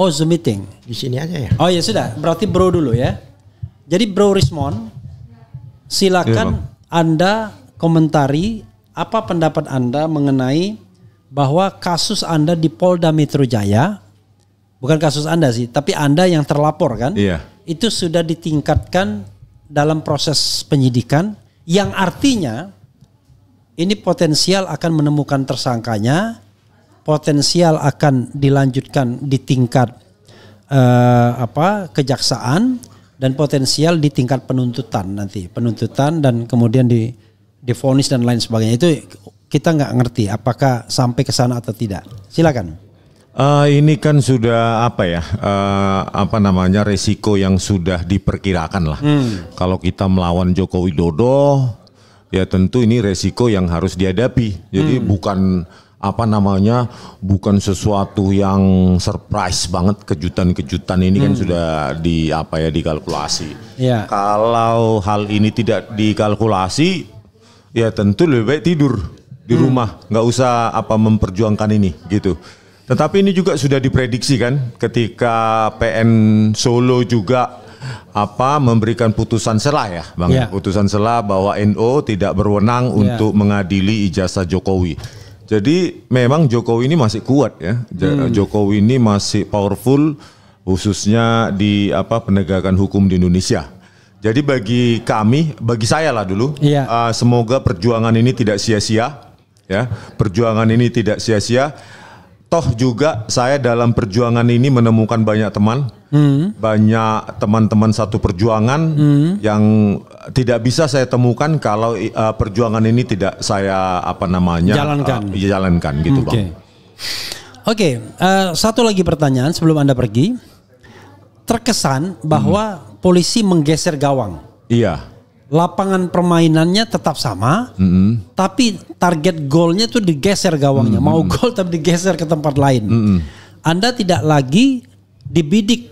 Oh, Zoom meeting. Di sini aja ya. Oh ya sudah, berarti bro dulu ya. Jadi Bro Rismond, silakan Anda komentari apa pendapat Anda mengenai bahwa kasus Anda di Polda Metro Jaya. Bukan kasus Anda sih, tapi Anda yang terlapor kan? Iya. Itu sudah ditingkatkan dalam proses penyidikan yang artinya ini potensial akan menemukan tersangkanya, potensial akan dilanjutkan di tingkat kejaksaan dan potensial di tingkat penuntutan nanti, penuntutan dan kemudian divonis dan lain sebagainya. Itu kita nggak ngerti apakah sampai ke sana atau tidak. Silakan. Ini kan sudah resiko yang sudah diperkirakan lah. Kalau kita melawan Joko Widodo, ya tentu ini resiko yang harus dihadapi. Jadi bukan sesuatu yang surprise banget, kejutan-kejutan ini kan sudah dikalkulasi. Yeah. Kalau hal ini tidak dikalkulasi, ya tentu lebih baik tidur di rumah, nggak usah memperjuangkan ini gitu. Tetapi ini juga sudah diprediksi kan, ketika PN Solo juga memberikan putusan selah ya, Bang. Yeah. Putusan selah bahwa NU tidak berwenang untuk mengadili ijazah Jokowi. Jadi memang Jokowi ini masih kuat ya. Jokowi ini masih powerful, khususnya di penegakan hukum di Indonesia. Jadi bagi saya lah dulu, semoga perjuangan ini tidak sia-sia ya. Perjuangan ini tidak sia-sia. Toh juga saya dalam perjuangan ini menemukan banyak teman, banyak teman-teman satu perjuangan yang tidak bisa saya temukan kalau perjuangan ini tidak saya jalankan gitu, Bang. Oke, satu lagi pertanyaan sebelum Anda pergi. Terkesan bahwa polisi menggeser gawang. Iya. Lapangan permainannya tetap sama, tapi target golnya tuh digeser gawangnya. Mau gol tapi digeser ke tempat lain. Anda tidak lagi dibidik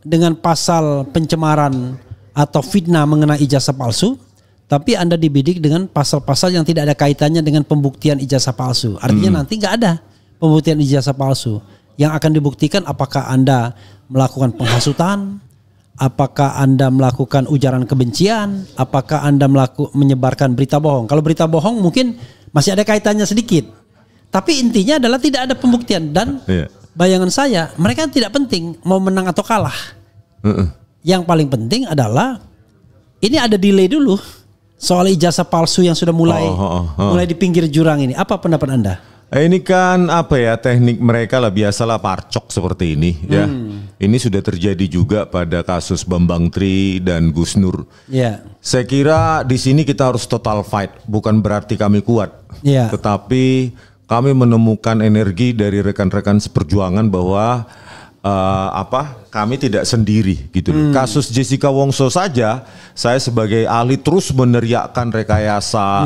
dengan pasal pencemaran atau fitnah mengenai ijazah palsu, tapi Anda dibidik dengan pasal-pasal yang tidak ada kaitannya dengan pembuktian ijazah palsu. Artinya nanti nggak ada pembuktian ijazah palsu. Yang akan dibuktikan apakah Anda melakukan penghasutan, apakah Anda melakukan ujaran kebencian, apakah Anda menyebarkan berita bohong. Kalau berita bohong mungkin masih ada kaitannya sedikit. Tapi intinya adalah tidak ada pembuktian. Dan bayangan saya, mereka tidak penting mau menang atau kalah. Yang paling penting adalah ini ada delay dulu soal ijazah palsu yang sudah mulai di pinggir jurang ini. Apa pendapat Anda? Ini kan teknik mereka lah, biasalah parcok seperti ini ya. Ini sudah terjadi juga pada kasus Bambang Tri dan Gus Nur. Saya kira di sini kita harus total fight, bukan berarti kami kuat. Tetapi kami menemukan energi dari rekan-rekan seperjuangan bahwa kami tidak sendiri gitu loh. Kasus Jessica Wongso saja, saya sebagai ahli terus meneriakkan rekayasa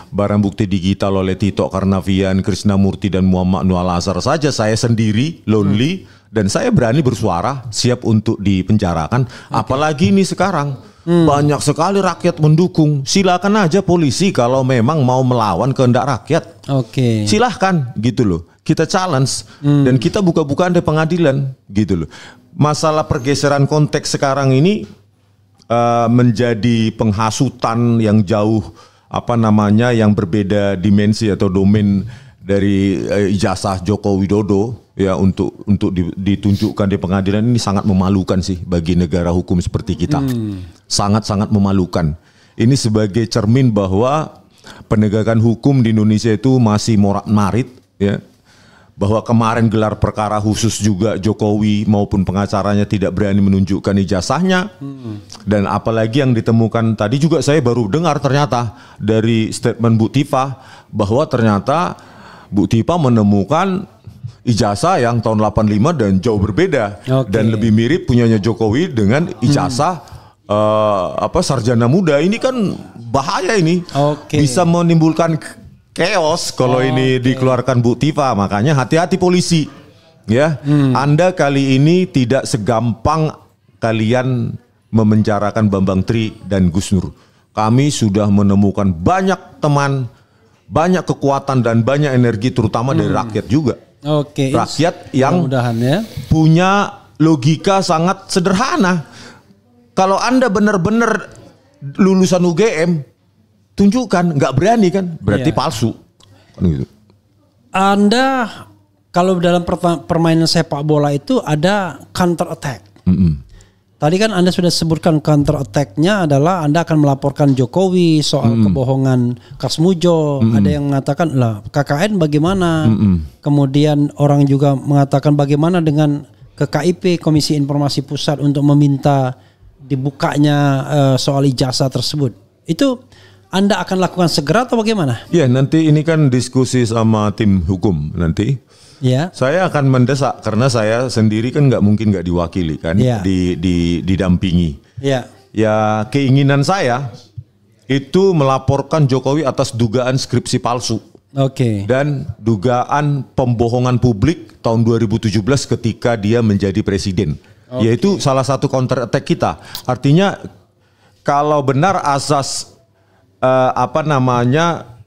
barang bukti digital oleh Tito Karnavian, Krisnamurti dan Muhammad Nur Al-Azhar saja saya sendiri lonely dan saya berani bersuara siap untuk dipenjarakan. Apalagi ini sekarang banyak sekali rakyat mendukung. Silakan aja polisi kalau memang mau melawan kehendak rakyat. Silahkan gitu loh. Kita challenge dan kita buka-bukaan di pengadilan gitu loh. Masalah pergeseran konteks sekarang ini menjadi penghasutan yang jauh yang berbeda dimensi atau domain dari ijazah Joko Widodo ya untuk ditunjukkan di pengadilan ini sangat memalukan sih bagi negara hukum seperti kita. Sangat-sangat memalukan. Ini sebagai cermin bahwa penegakan hukum di Indonesia itu masih morat-marit ya. Bahwa kemarin gelar perkara khusus juga Jokowi maupun pengacaranya tidak berani menunjukkan ijazahnya. Dan apalagi yang ditemukan tadi juga saya baru dengar ternyata dari statement Bu Tifa bahwa ternyata Bu Tifa menemukan ijazah yang tahun 85 dan jauh berbeda dan lebih mirip punyanya Jokowi dengan ijazah sarjana muda. Ini kan bahaya ini. Bisa menimbulkan chaos kalau ini dikeluarkan Bu Tifa, makanya hati-hati polisi ya. Anda kali ini tidak segampang kalian memenjarakan Bambang Tri dan Gus Nur. Kami sudah menemukan banyak teman, banyak kekuatan dan banyak energi terutama dari rakyat juga. Rakyat yang punya logika sangat sederhana. Kalau Anda benar-benar lulusan UGM, tunjukkan, nggak berani kan, berarti palsu. Kan gitu. Anda kalau dalam permainan sepak bola itu ada counter attack. Tadi kan Anda sudah sebutkan counter attack-nya adalah Anda akan melaporkan Jokowi soal kebohongan Kasmujo. Ada yang mengatakan lah KKN bagaimana. Kemudian orang juga mengatakan bagaimana dengan ke KIP Komisi Informasi Pusat untuk meminta dibukanya soal ijazah tersebut. Itu Anda akan lakukan segera atau bagaimana? Ya nanti ini kan diskusi sama tim hukum nanti. Ya. Saya akan mendesak karena saya sendiri kan nggak mungkin nggak diwakili kan, Ya. didampingi. Ya. Ya keinginan saya itu melaporkan Jokowi atas dugaan skripsi palsu. Oke. Dan dugaan pembohongan publik tahun 2017 ketika dia menjadi presiden. Yaitu salah satu counter attack kita. Artinya kalau benar asas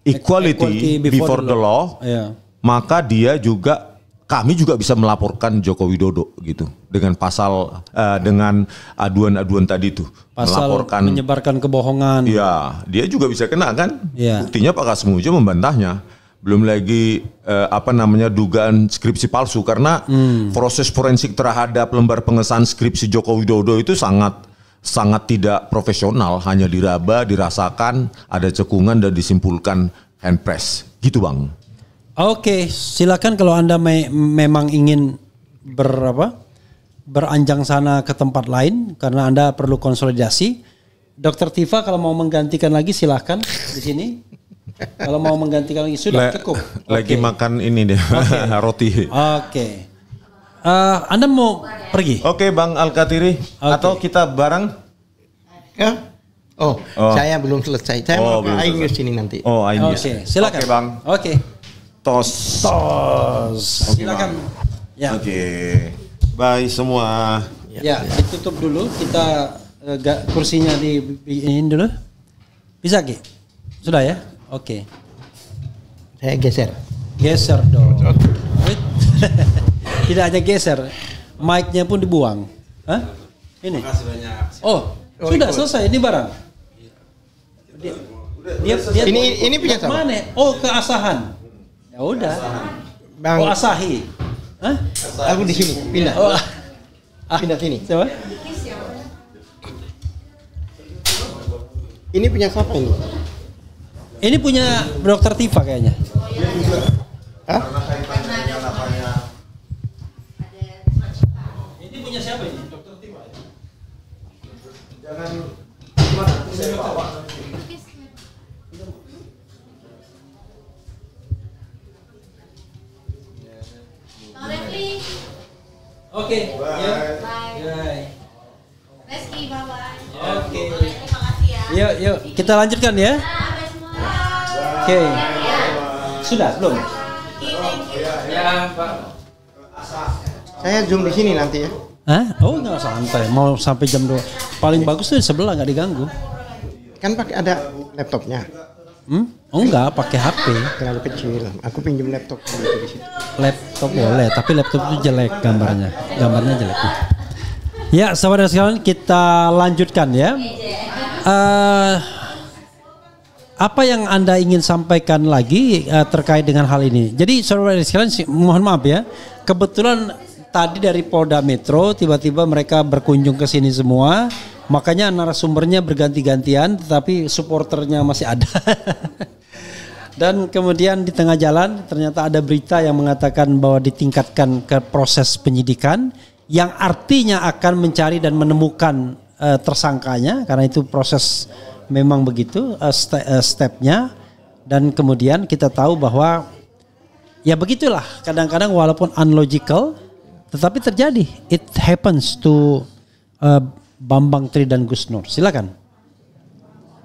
equality before the law, Ya. maka kami juga bisa melaporkan Joko Widodo gitu dengan pasal dengan aduan-aduan tadi itu. Pasal melaporkan menyebarkan kebohongan. ya, dia juga bisa kena kan? Ya. Buktinya Pak Kasmujo membantahnya. Belum lagi dugaan skripsi palsu karena proses forensik terhadap lembar pengesahan skripsi Joko Widodo itu sangat tidak profesional, hanya diraba, dirasakan, ada cekungan dan disimpulkan handpress. Gitu, Bang. Oke, silakan kalau Anda memang ingin beranjang sana ke tempat lain karena Anda perlu konsolidasi. Dr. Tifa kalau mau menggantikan lagi silakan di sini. Kalau mau menggantikan lagi sudah cukup. Lagi makan ini deh, roti. Oke. Anda mau pergi? Oke, Bang Al-Katiri. Atau kita bareng? Ya? Oh, saya belum selesai. Saya mau ke Ainus sini nanti. Oh, Ainus. Oke, silakan. Oke, Bang. Oke. Tos. Silakan. Ya. Oke. Bye semua. Ya, ditutup dulu. Kita kursinya dibikin dulu. Bisa, Ki? Sudah ya? Oke. Saya geser. Geser dong. Tidak hanya geser, mic-nya pun dibuang. Hah? Ini. Makasih banyak. Oh, sudah selesai. Ini barang. Dia ini punya sama. Mana? Oh, ke Asahan. Ya udah. Bang. Oh, Asahi. Hah? Aku di sini. Pindah. Oh. Pindah sini. Coba. Ini punya siapa ini? Ini punya Dr. Tifa kayaknya. Hah? Ini punya siapa ini? Dr. Tifa. Jangan Oke. Bye. Reski, bye-bye. Oke. Terima kasih ya. Yuk, kita lanjutkan ya. Bye semua. Oke. Sudah, belum? Ya, Pak. Saya zoom di sini nanti ya. Hah? Oh, nggak santai. Mau sampai jam 2. Paling bagus tuh di sebelah, nggak diganggu. Kan pakai ada laptopnya. Oh enggak, pakai HP. Terlalu kecil. Aku pinjam laptop di situ. Laptop boleh, tapi laptop itu jelek gambarnya. Gambarnya jelek. Ya, saudara sekalian, kita lanjutkan ya. Apa yang Anda ingin sampaikan lagi terkait dengan hal ini? Jadi saudara sekalian, mohon maaf ya. Kebetulan tadi dari Polda Metro tiba-tiba mereka berkunjung ke sini semua. Makanya narasumbernya berganti-gantian, tetapi supporternya masih ada. Dan kemudian di tengah jalan ternyata ada berita yang mengatakan bahwa ditingkatkan ke proses penyidikan, yang artinya akan mencari dan menemukan tersangkanya, karena itu proses memang begitu stepnya. Dan kemudian kita tahu bahwa ya begitulah, kadang-kadang walaupun unlogical, tetapi terjadi. It happens to Bambang Tri dan Gus Nur. Silakan.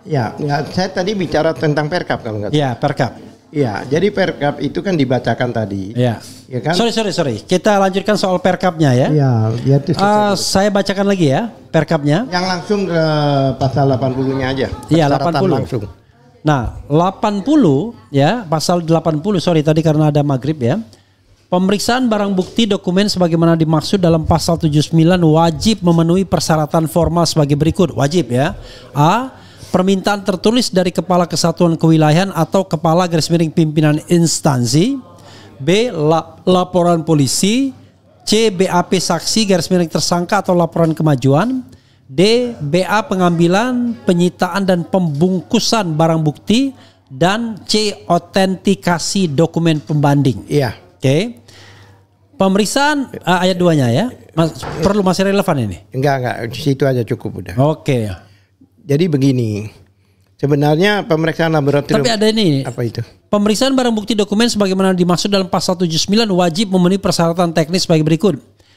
Ya, saya tadi bicara tentang Perkap kalau nggak salah. Ya, Perkap. Ya, jadi Perkap itu kan dibacakan tadi. Ya. Ya kan? Sorry. Kita lanjutkan soal Perkapnya ya. Ya, itu saya bacakan lagi ya Perkapnya. yang langsung ke pasal 80-nya aja. Iya, Persyaratan 80. langsung. Nah, 80 ya, pasal 80, sorry tadi karena ada maghrib ya. Pemeriksaan barang bukti dokumen sebagaimana dimaksud dalam pasal 79 wajib memenuhi persyaratan formal sebagai berikut. Wajib ya. A. Permintaan tertulis dari Kepala Kesatuan Kewilayahan atau Kepala _ Pimpinan Instansi. B. Laporan polisi. C. BAP saksi _ tersangka atau laporan kemajuan. D. BA pengambilan, penyitaan dan pembungkusan barang bukti. Dan C. Otentikasi dokumen pembanding. Iya. Oke. Pemeriksaan ayat 2-nya ya. Perlu masih relevan ini? Enggak, di situ aja cukup udah. Oke. Jadi begini, Sebenarnya pemeriksaan laboratorium. Tapi ada ini. Apa itu? Pemeriksaan barang bukti dokumen sebagaimana dimaksud dalam pasal 79 wajib memenuhi persyaratan teknis sebagai berikut.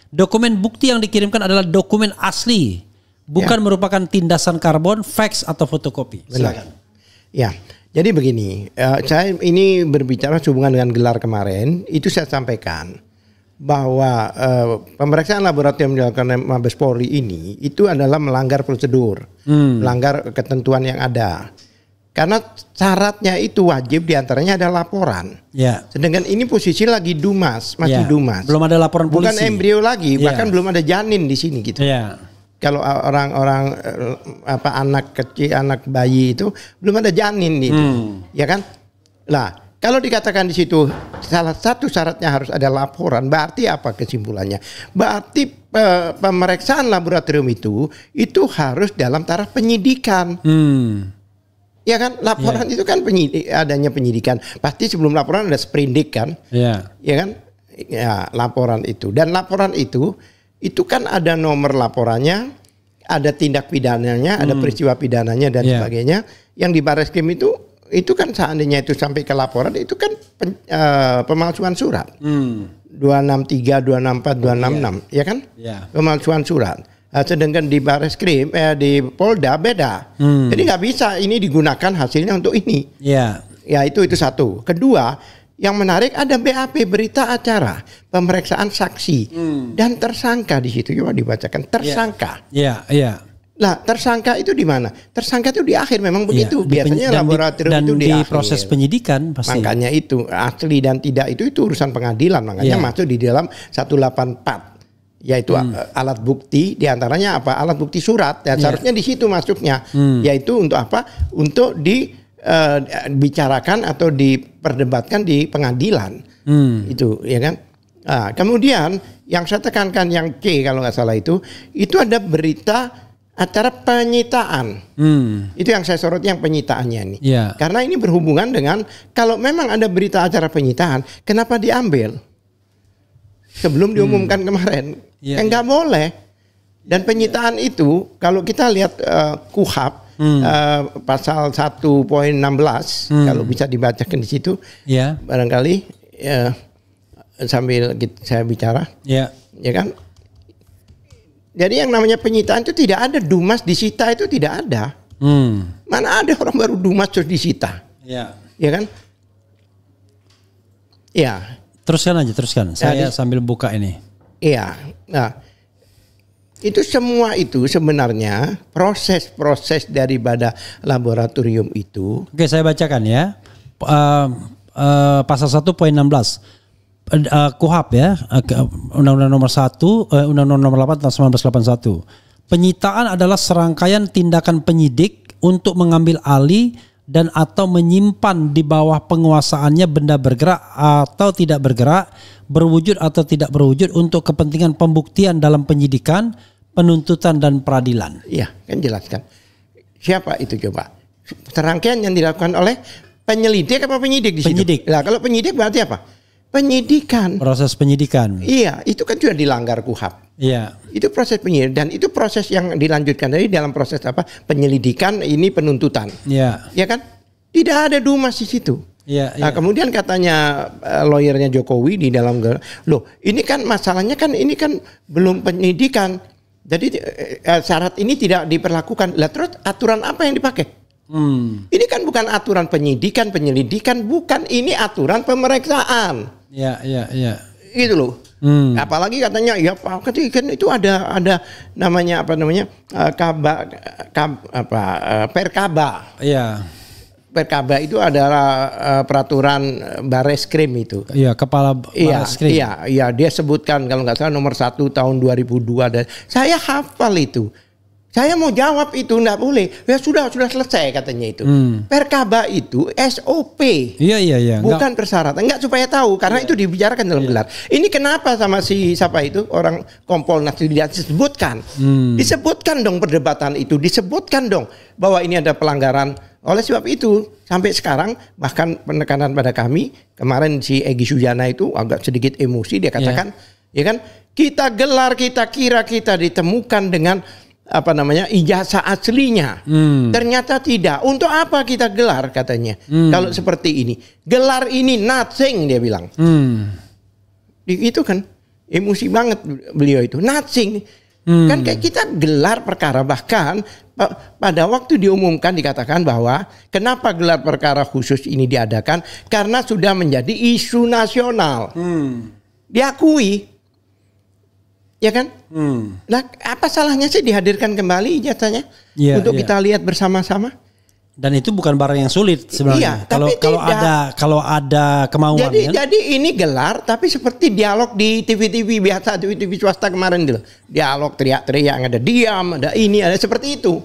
Dokumen bukti yang dikirimkan adalah dokumen asli, bukan merupakan tindasan karbon, fax atau fotokopi. Silakan. Ya, jadi begini, saya ini berbicara hubungan dengan gelar kemarin, itu saya sampaikan bahwa pemeriksaan laboratorium yang dilakukan Mabes Polri ini itu adalah melanggar prosedur, melanggar ketentuan yang ada. Karena syaratnya itu wajib, diantaranya ada laporan. Ya. Sedangkan ini posisi lagi dumas, masih dumas. Belum ada laporan polisi. Bukan embrio lagi, bahkan belum ada janin di sini gitu. Ya. Kalau orang-orang anak kecil, anak bayi itu belum ada janin itu, ya kan? Lah. Kalau dikatakan di situ salah satu syaratnya harus ada laporan, berarti apa kesimpulannya? Berarti pemeriksaan laboratorium itu harus dalam taraf penyidikan. Ya kan, laporan itu kan adanya penyidikan. Pasti sebelum laporan ada sprindik kan? Ya kan? Ya, laporan itu. Dan laporan itu kan ada nomor laporannya, ada tindak pidananya, ada peristiwa pidananya dan sebagainya. Yang di Barreskrim itu kan seandainya itu sampai ke laporan itu kan pemalsuan surat. 263, 264, 266, ya kan? Pemalsuan surat. Sedangkan di Barreskrim, di Polda beda. Jadi nggak bisa ini digunakan hasilnya untuk ini. Ya itu satu. Kedua, yang menarik ada BAP, berita acara pemeriksaan saksi dan tersangka di situ. Coba dibacakan tersangka. Lah tersangka itu di mana? Tersangka itu di akhir memang begitu. Biasanya laboratorium itu di akhir. Proses penyidikan pasti. Makanya itu asli dan tidak itu urusan pengadilan. Makanya masuk di dalam 184 yaitu alat bukti, diantaranya apa? Alat bukti surat. Dan seharusnya di situ masuknya. Yaitu untuk apa? Untuk dibicarakan atau diperdebatkan di pengadilan. Itu ya kan? Nah, kemudian yang saya tekankan yang C kalau nggak salah itu ada berita acara penyitaan. Itu yang saya sorot yang penyitaannya ini. Karena ini berhubungan dengan kalau memang ada berita acara penyitaan, kenapa diambil sebelum diumumkan kemarin? Nggak boleh. Dan penyitaan itu kalau kita lihat KUHP pasal 1.16 kalau bisa dibacakan di situ, barangkali sambil saya bicara, ya kan? Jadi yang namanya penyitaan itu tidak ada, dumas disita itu tidak ada. Mana ada orang baru dumas terus disita? Ya kan? Ya. Teruskan. Saya sambil buka ini. Iya. Nah, itu semua itu sebenarnya proses daripada laboratorium itu. Oke, saya bacakan ya. Pasal 1.16. KUHP ya, Undang-Undang nomor 1, Undang-Undang nomor 8 tahun 1981. Penyitaan adalah serangkaian tindakan penyidik untuk mengambil alih dan atau menyimpan di bawah penguasaannya benda bergerak atau tidak bergerak, berwujud atau tidak berwujud untuk kepentingan pembuktian dalam penyidikan, penuntutan dan peradilan. Iya, kan jelaskan. Siapa itu coba? Serangkaian yang dilakukan oleh penyelidik apa penyidik di situ? Penyidik. Nah, kalau penyidik berarti apa? Penyidikan. Proses penyidikan. Iya, itu kan sudah dilanggar KUHP. Iya. Itu proses penyidikan dan itu proses yang dilanjutkan dari dalam proses apa? Penyelidikan ini penuntutan. Iya. Ya kan? Tidak ada dumas di situ. Iya. Nah, kemudian katanya lawyernya Jokowi di dalam loh, ini kan masalahnya kan ini kan belum penyidikan. Jadi syarat ini tidak diperlakukan. Lah terus aturan apa yang dipakai? Ini kan bukan aturan penyidikan, penyelidikan, bukan, ini aturan pemeriksaan. Iya. Gitu loh. Apalagi katanya ya Pak kan itu ada namanya Perkaba. Iya. Perkaba itu adalah peraturan Barreskrim itu. Iya, kepala Barreskrim. Iya, dia sebutkan kalau nggak salah nomor 1 tahun 2002 dan saya hafal itu. Saya mau jawab itu enggak boleh. Ya sudah selesai katanya itu. Perkaba itu SOP. Iya. Bukan persyaratan. Enggak supaya tahu karena itu dibicarakan dalam gelar. Ini kenapa sama si siapa itu orang Kompolnas tidak disebutkan? Disebutkan dong perdebatan itu, disebutkan dong bahwa ini ada pelanggaran. Oleh sebab itu sampai sekarang bahkan penekanan pada kami kemarin si Egy Sujana itu agak sedikit emosi dia katakan, ya kan? Kita gelar, kita kira kita ditemukan dengan ijazah aslinya. Ternyata tidak. Untuk apa kita gelar katanya? Kalau seperti ini, gelar ini nothing dia bilang. Itu kan emosi banget beliau itu, nothing. Kan kayak kita gelar perkara, bahkan pada waktu diumumkan dikatakan bahwa kenapa gelar perkara khusus ini diadakan, karena sudah menjadi isu nasional. Diakui, ya kan? Nah, apa salahnya sih dihadirkan kembali ijazahnya untuk kita lihat bersama-sama? Dan itu bukan barang yang sulit sebenarnya. Iya, kalau ada kemauan. Jadi ini gelar, tapi seperti dialog di TV-TV biasa, TV swasta kemarin gitu. Dialog teriak-teriak, ada diam, ada ini, ada seperti itu.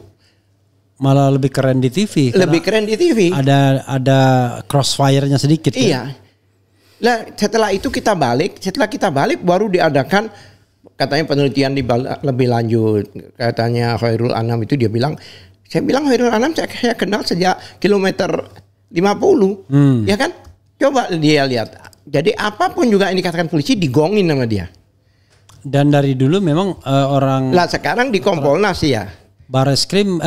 Malah lebih keren di TV. Lebih keren di TV. Ada crossfire-nya sedikit. Iya. Nah, setelah kita balik baru diadakan katanya penelitian lebih lanjut. Katanya Khairul Anam itu dia bilang, saya bilang Khairul Anam saya kenal sejak kilometer 50. Ya kan? Coba dia lihat. Jadi apapun juga yang dikatakan polisi digongin sama dia. Dan dari dulu memang orang. Lah sekarang di Kompolnas ya. Bareskrim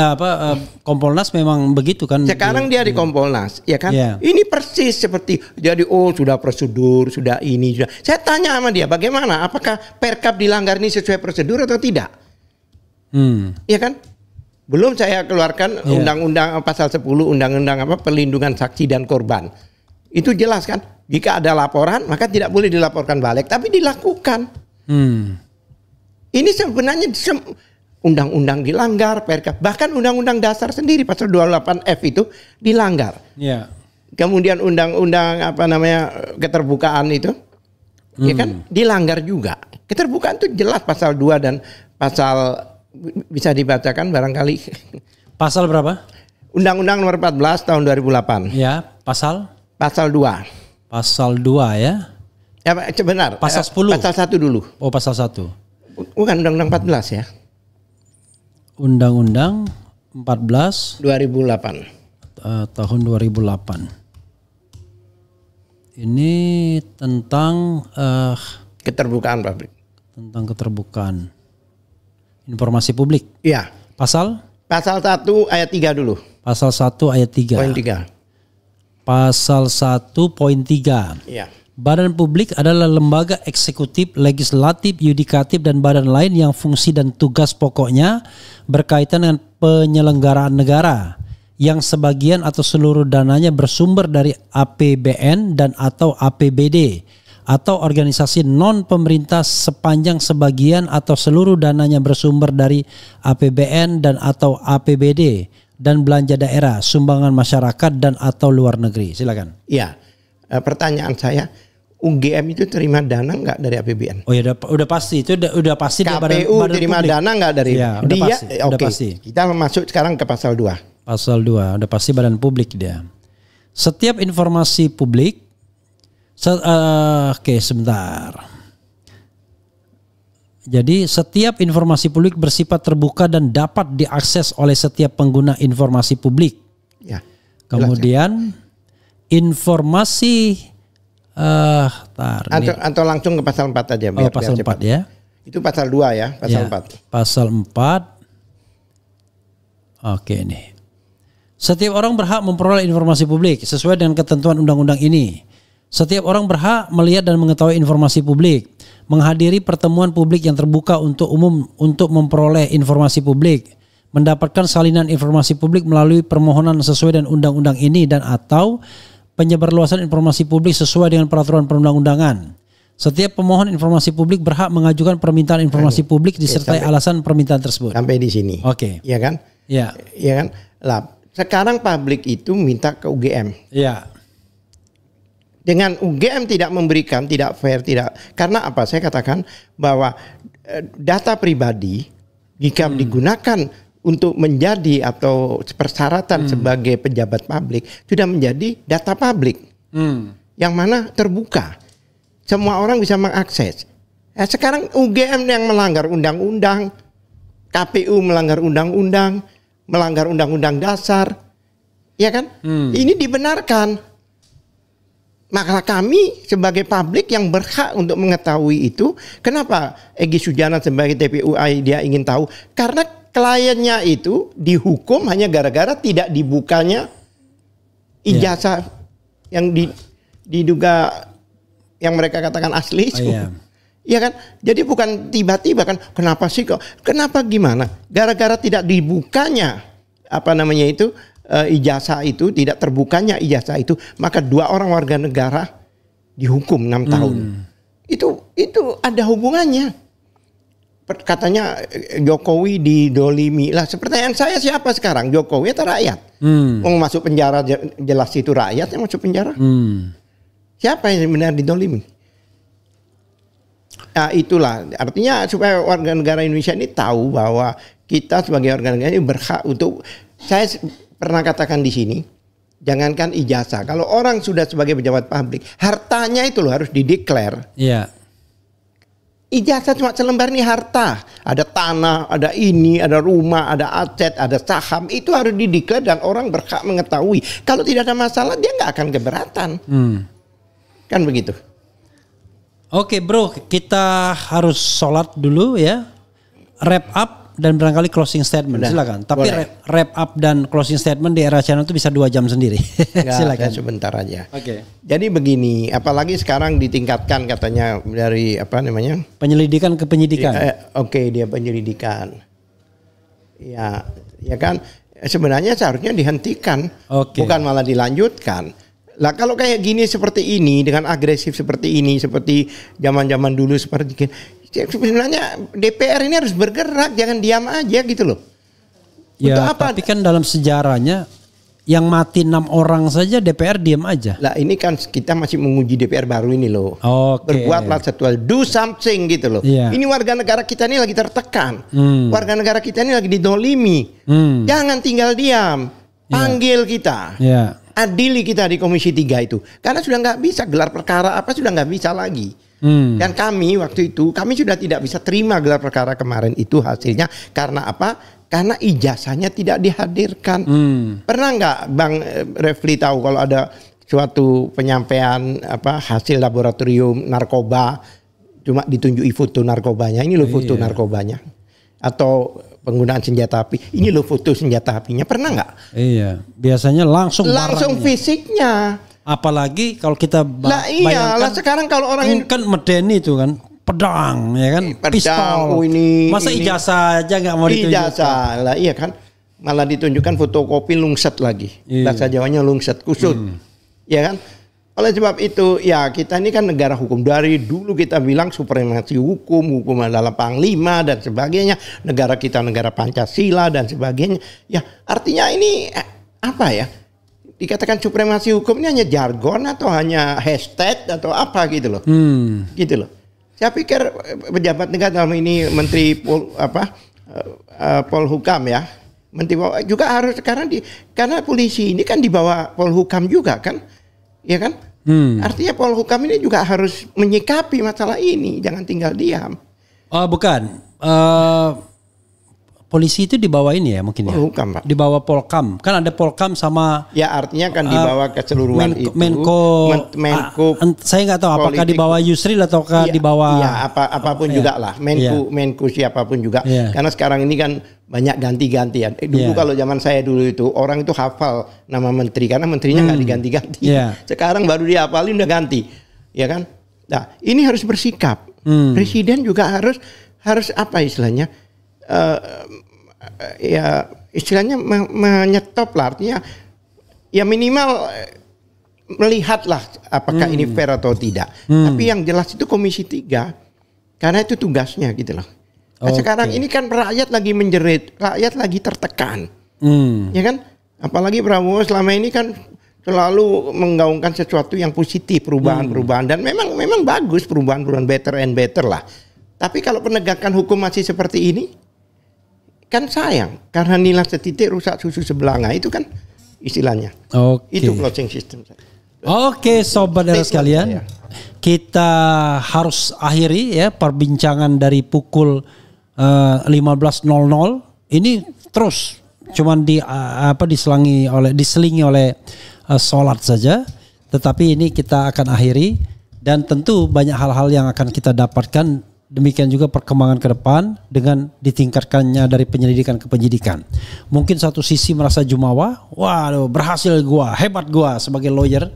Kompolnas memang begitu kan. Sekarang dia di Kompolnas, ya kan? Yeah. Ini persis seperti jadi sudah prosedur, sudah ini, sudah. Saya tanya sama dia bagaimana? Apakah Perkap dilanggar ini sesuai prosedur atau tidak? Ya kan? Belum saya keluarkan undang-undang pasal 10 undang-undang perlindungan saksi dan korban. Itu jelas kan? Jika ada laporan maka tidak boleh dilaporkan balik, tapi dilakukan. Ini sebenarnya undang-undang dilanggar, Perkap, bahkan undang-undang dasar sendiri pasal 28F itu dilanggar. Yeah. Kemudian undang-undang keterbukaan itu, ya kan, dilanggar juga. Keterbukaan itu jelas pasal 2 dan pasal bisa dibacakan barangkali. Pasal berapa? Undang-undang nomor 14 tahun 2008. Ya, pasal 2. Pasal 2 ya. Ya, benar. Pasal 10. Pasal 1 dulu. Oh, pasal 1. Bukan undang-undang 14 ya. Undang-undang 14 2008. Tahun 2008. Ini tentang keterbukaan publik. Tentang keterbukaan informasi publik. Iya. Pasal 1 ayat 3 dulu. Pasal 1 ayat 3. Poin 3. Pasal 1 poin 3. Iya. Badan publik adalah lembaga eksekutif, legislatif, yudikatif, dan badan lain yang fungsi dan tugas pokoknya berkaitan dengan penyelenggaraan negara yang sebagian atau seluruh dananya bersumber dari APBN dan atau APBD atau organisasi non pemerintah sepanjang sebagian atau seluruh dananya bersumber dari APBN dan atau APBD dan belanja daerah, sumbangan masyarakat dan atau luar negeri. Silakan. Iya. Pertanyaan saya, UGM itu terima dana nggak dari APBN? Oh ya udah pasti itu udah pasti. KPU terima publik. Dana nggak dari ya, udah dia? Pasti, udah pasti. Kita masuk sekarang ke pasal 2. Pasal 2 udah pasti badan publik dia. Setiap informasi publik oke sebentar. Jadi setiap informasi publik bersifat terbuka dan dapat diakses oleh setiap pengguna informasi publik. Ya. Kemudian informasi atau langsung ke pasal 4 aja biar pasal 4 ya. Itu pasal 2 ya, pasal 4. Pasal 4. Oke nih. Setiap orang berhak memperoleh informasi publik sesuai dengan ketentuan undang-undang ini. Setiap orang berhak melihat dan mengetahui informasi publik, menghadiri pertemuan publik yang terbuka untuk umum untuk memperoleh informasi publik, mendapatkan salinan informasi publik melalui permohonan sesuai dengan undang-undang ini dan atau penyebarluasan informasi publik sesuai dengan peraturan perundang-undangan. Setiap pemohon informasi publik berhak mengajukan permintaan informasi publik disertai alasan permintaan tersebut. Sampai di sini. Oke. Iya kan? Iya. Iya kan? Lah, sekarang publik itu minta ke UGM. Iya. Dengan UGM tidak memberikan, tidak fair, tidak. Karena apa? Saya katakan bahwa data pribadi jika digunakan untuk menjadi atau persyaratan sebagai pejabat publik sudah menjadi data publik. Yang mana terbuka. Semua orang bisa mengakses. Sekarang UGM yang melanggar undang-undang, KPU melanggar undang-undang, melanggar undang-undang dasar. Ya kan? Ini dibenarkan. Maka kami sebagai publik yang berhak untuk mengetahui itu, kenapa Egy Sujana sebagai TPUI dia ingin tahu? Karena kliennya itu dihukum hanya gara-gara tidak dibukanya ijazah yang diduga yang mereka katakan asli itu. Iya kan? Jadi bukan tiba-tiba kan, kenapa sih kok? Kenapa gimana? Gara-gara tidak dibukanya ijazah itu, tidak terbukanya ijazah itu, maka 2 orang warga negara dihukum 6 tahun. Itu ada hubungannya. Katanya Jokowi didolimi. Lah pertanyaan saya, siapa sekarang? Jokowi atau rakyat? Mau masuk penjara jelas itu rakyat yang masuk penjara. Siapa yang benar didolimi? Nah, itulah artinya supaya warga negara Indonesia ini tahu bahwa kita sebagai warga negara ini berhak untuk, saya pernah katakan di sini, jangankan ijazah, kalau orang sudah sebagai pejabat publik, hartanya itu loh harus dideklar. Iya. Ijazah cuma selembar nih harta, ada tanah, ada ini, ada rumah, ada aset, ada saham, itu harus dideklar dan orang berhak mengetahui. Kalau tidak ada masalah dia nggak akan keberatan, kan begitu. Oke bro, kita harus sholat dulu ya, wrap up dan barangkali closing statement. Silakan. Tapi wrap up dan closing statement di Era Channel itu bisa 2 jam sendiri. Silakan. Sebentar aja. Oke. Jadi begini, apalagi sekarang ditingkatkan katanya dari penyelidikan ke penyidikan. Oke, dia penyelidikan. Ya kan. Sebenarnya seharusnya dihentikan, bukan malah dilanjutkan. Lah kalau kayak gini seperti ini dengan agresif seperti ini, seperti zaman-zaman dulu seperti ini, sebenarnya DPR ini harus bergerak, jangan diam aja gitu loh. Ya, tapi kan dalam sejarahnya yang mati 6 orang saja DPR diam aja. Lah ini kan kita masih menguji DPR baru ini loh. Berbuatlah sesuatu, do something gitu loh. Ini warga negara kita ini lagi tertekan. Warga negara kita ini lagi didolimi. Jangan tinggal diam. Panggil kita. Adili kita di Komisi 3 itu. Karena sudah nggak bisa gelar perkara sudah nggak bisa lagi. Dan kami waktu itu, kami sudah tidak bisa terima gelar perkara kemarin itu hasilnya. Karena apa? Karena ijazahnya tidak dihadirkan. Pernah nggak Bang Refli tahu kalau ada suatu penyampaian hasil laboratorium narkoba, cuma ditunjuki foto narkobanya, ini loh foto narkobanya. Atau penggunaan senjata api, ini loh foto senjata apinya, pernah nggak? Iya, biasanya langsung fisiknya. Apalagi kalau kita bayangkan, sekarang kalau orang kan medeni itu kan pedang, ya kan, pistol. Masa ijazah aja nggak mau ditunjukkan? Ijazah lah, iya kan, malah ditunjukkan fotokopi lungset lagi, bahasa Jawanya lungset, kusut, ya kan? Oleh sebab itu, ya kita ini kan negara hukum. Dari dulu kita bilang supremasi hukum adalah panglima dan sebagainya. Negara kita negara Pancasila dan sebagainya. Ya artinya ini apa ya? Dikatakan supremasi hukum ini hanya jargon atau hanya hashtag atau apa gitu loh. Gitu loh. Saya pikir pejabat negara dalam ini Menteri Polhukam ya. Menteri juga harus sekarang karena polisi ini kan di bawah Polhukam juga kan. Ya kan? Artinya Polhukam ini juga harus menyikapi masalah ini, jangan tinggal diam. Oh bukan, polisi itu di bawah ini ya mungkin Polhukam, ya? Di bawah Polkam, kan ada Polkam sama. Ya artinya kan di bawah keseluruhan itu. Menko. Saya nggak tahu apakah di bawah Yusril ataukah di bawah. Ya apapun juga lah, Menko siapapun juga. Karena sekarang ini kan banyak ganti-gantian. Dulu kalau zaman saya dulu itu orang itu hafal nama menteri karena menterinya nggak diganti-ganti. Sekarang baru dia hafalin udah ganti, ya kan? Nah ini harus bersikap. Presiden juga harus apa istilahnya? Ya istilahnya menyetop lah, artinya ya minimal melihatlah apakah ini fair atau tidak. Tapi yang jelas itu Komisi 3 karena itu tugasnya gitu loh. Nah, sekarang ini kan rakyat lagi menjerit, rakyat lagi tertekan, ya kan? Apalagi Prabowo selama ini kan selalu menggaungkan sesuatu yang positif, perubahan-perubahan, dan memang bagus perubahan-perubahan, better and better lah. Tapi kalau penegakan hukum masih seperti ini, kan sayang karena nilai setitik rusak susu sebelanga itu kan istilahnya. Itu closing system. Oke, sobat era sekalian, kita harus akhiri ya perbincangan dari pukul 15.00 ini terus cuman diselingi oleh sholat saja, tetapi ini kita akan akhiri dan tentu banyak hal-hal yang akan kita dapatkan demikian juga perkembangan ke depan dengan ditingkatkannya dari penyelidikan ke penyidikan. Mungkin satu sisi merasa jumawa, waduh berhasil gua, hebat gua sebagai lawyer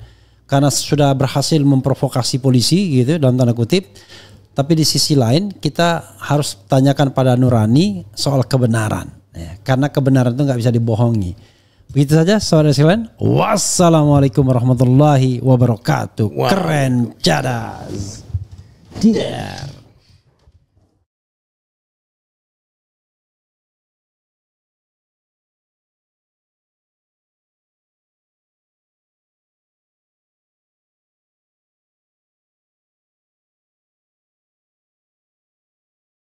karena sudah berhasil memprovokasi polisi gitu dalam tanda kutip. Tapi di sisi lain kita harus tanyakan pada nurani soal kebenaran. Ya, karena kebenaran itu nggak bisa dibohongi. Begitu saja saudara sekalian. Wassalamualaikum warahmatullahi wabarakatuh. Wow. Keren cadas. Tidak.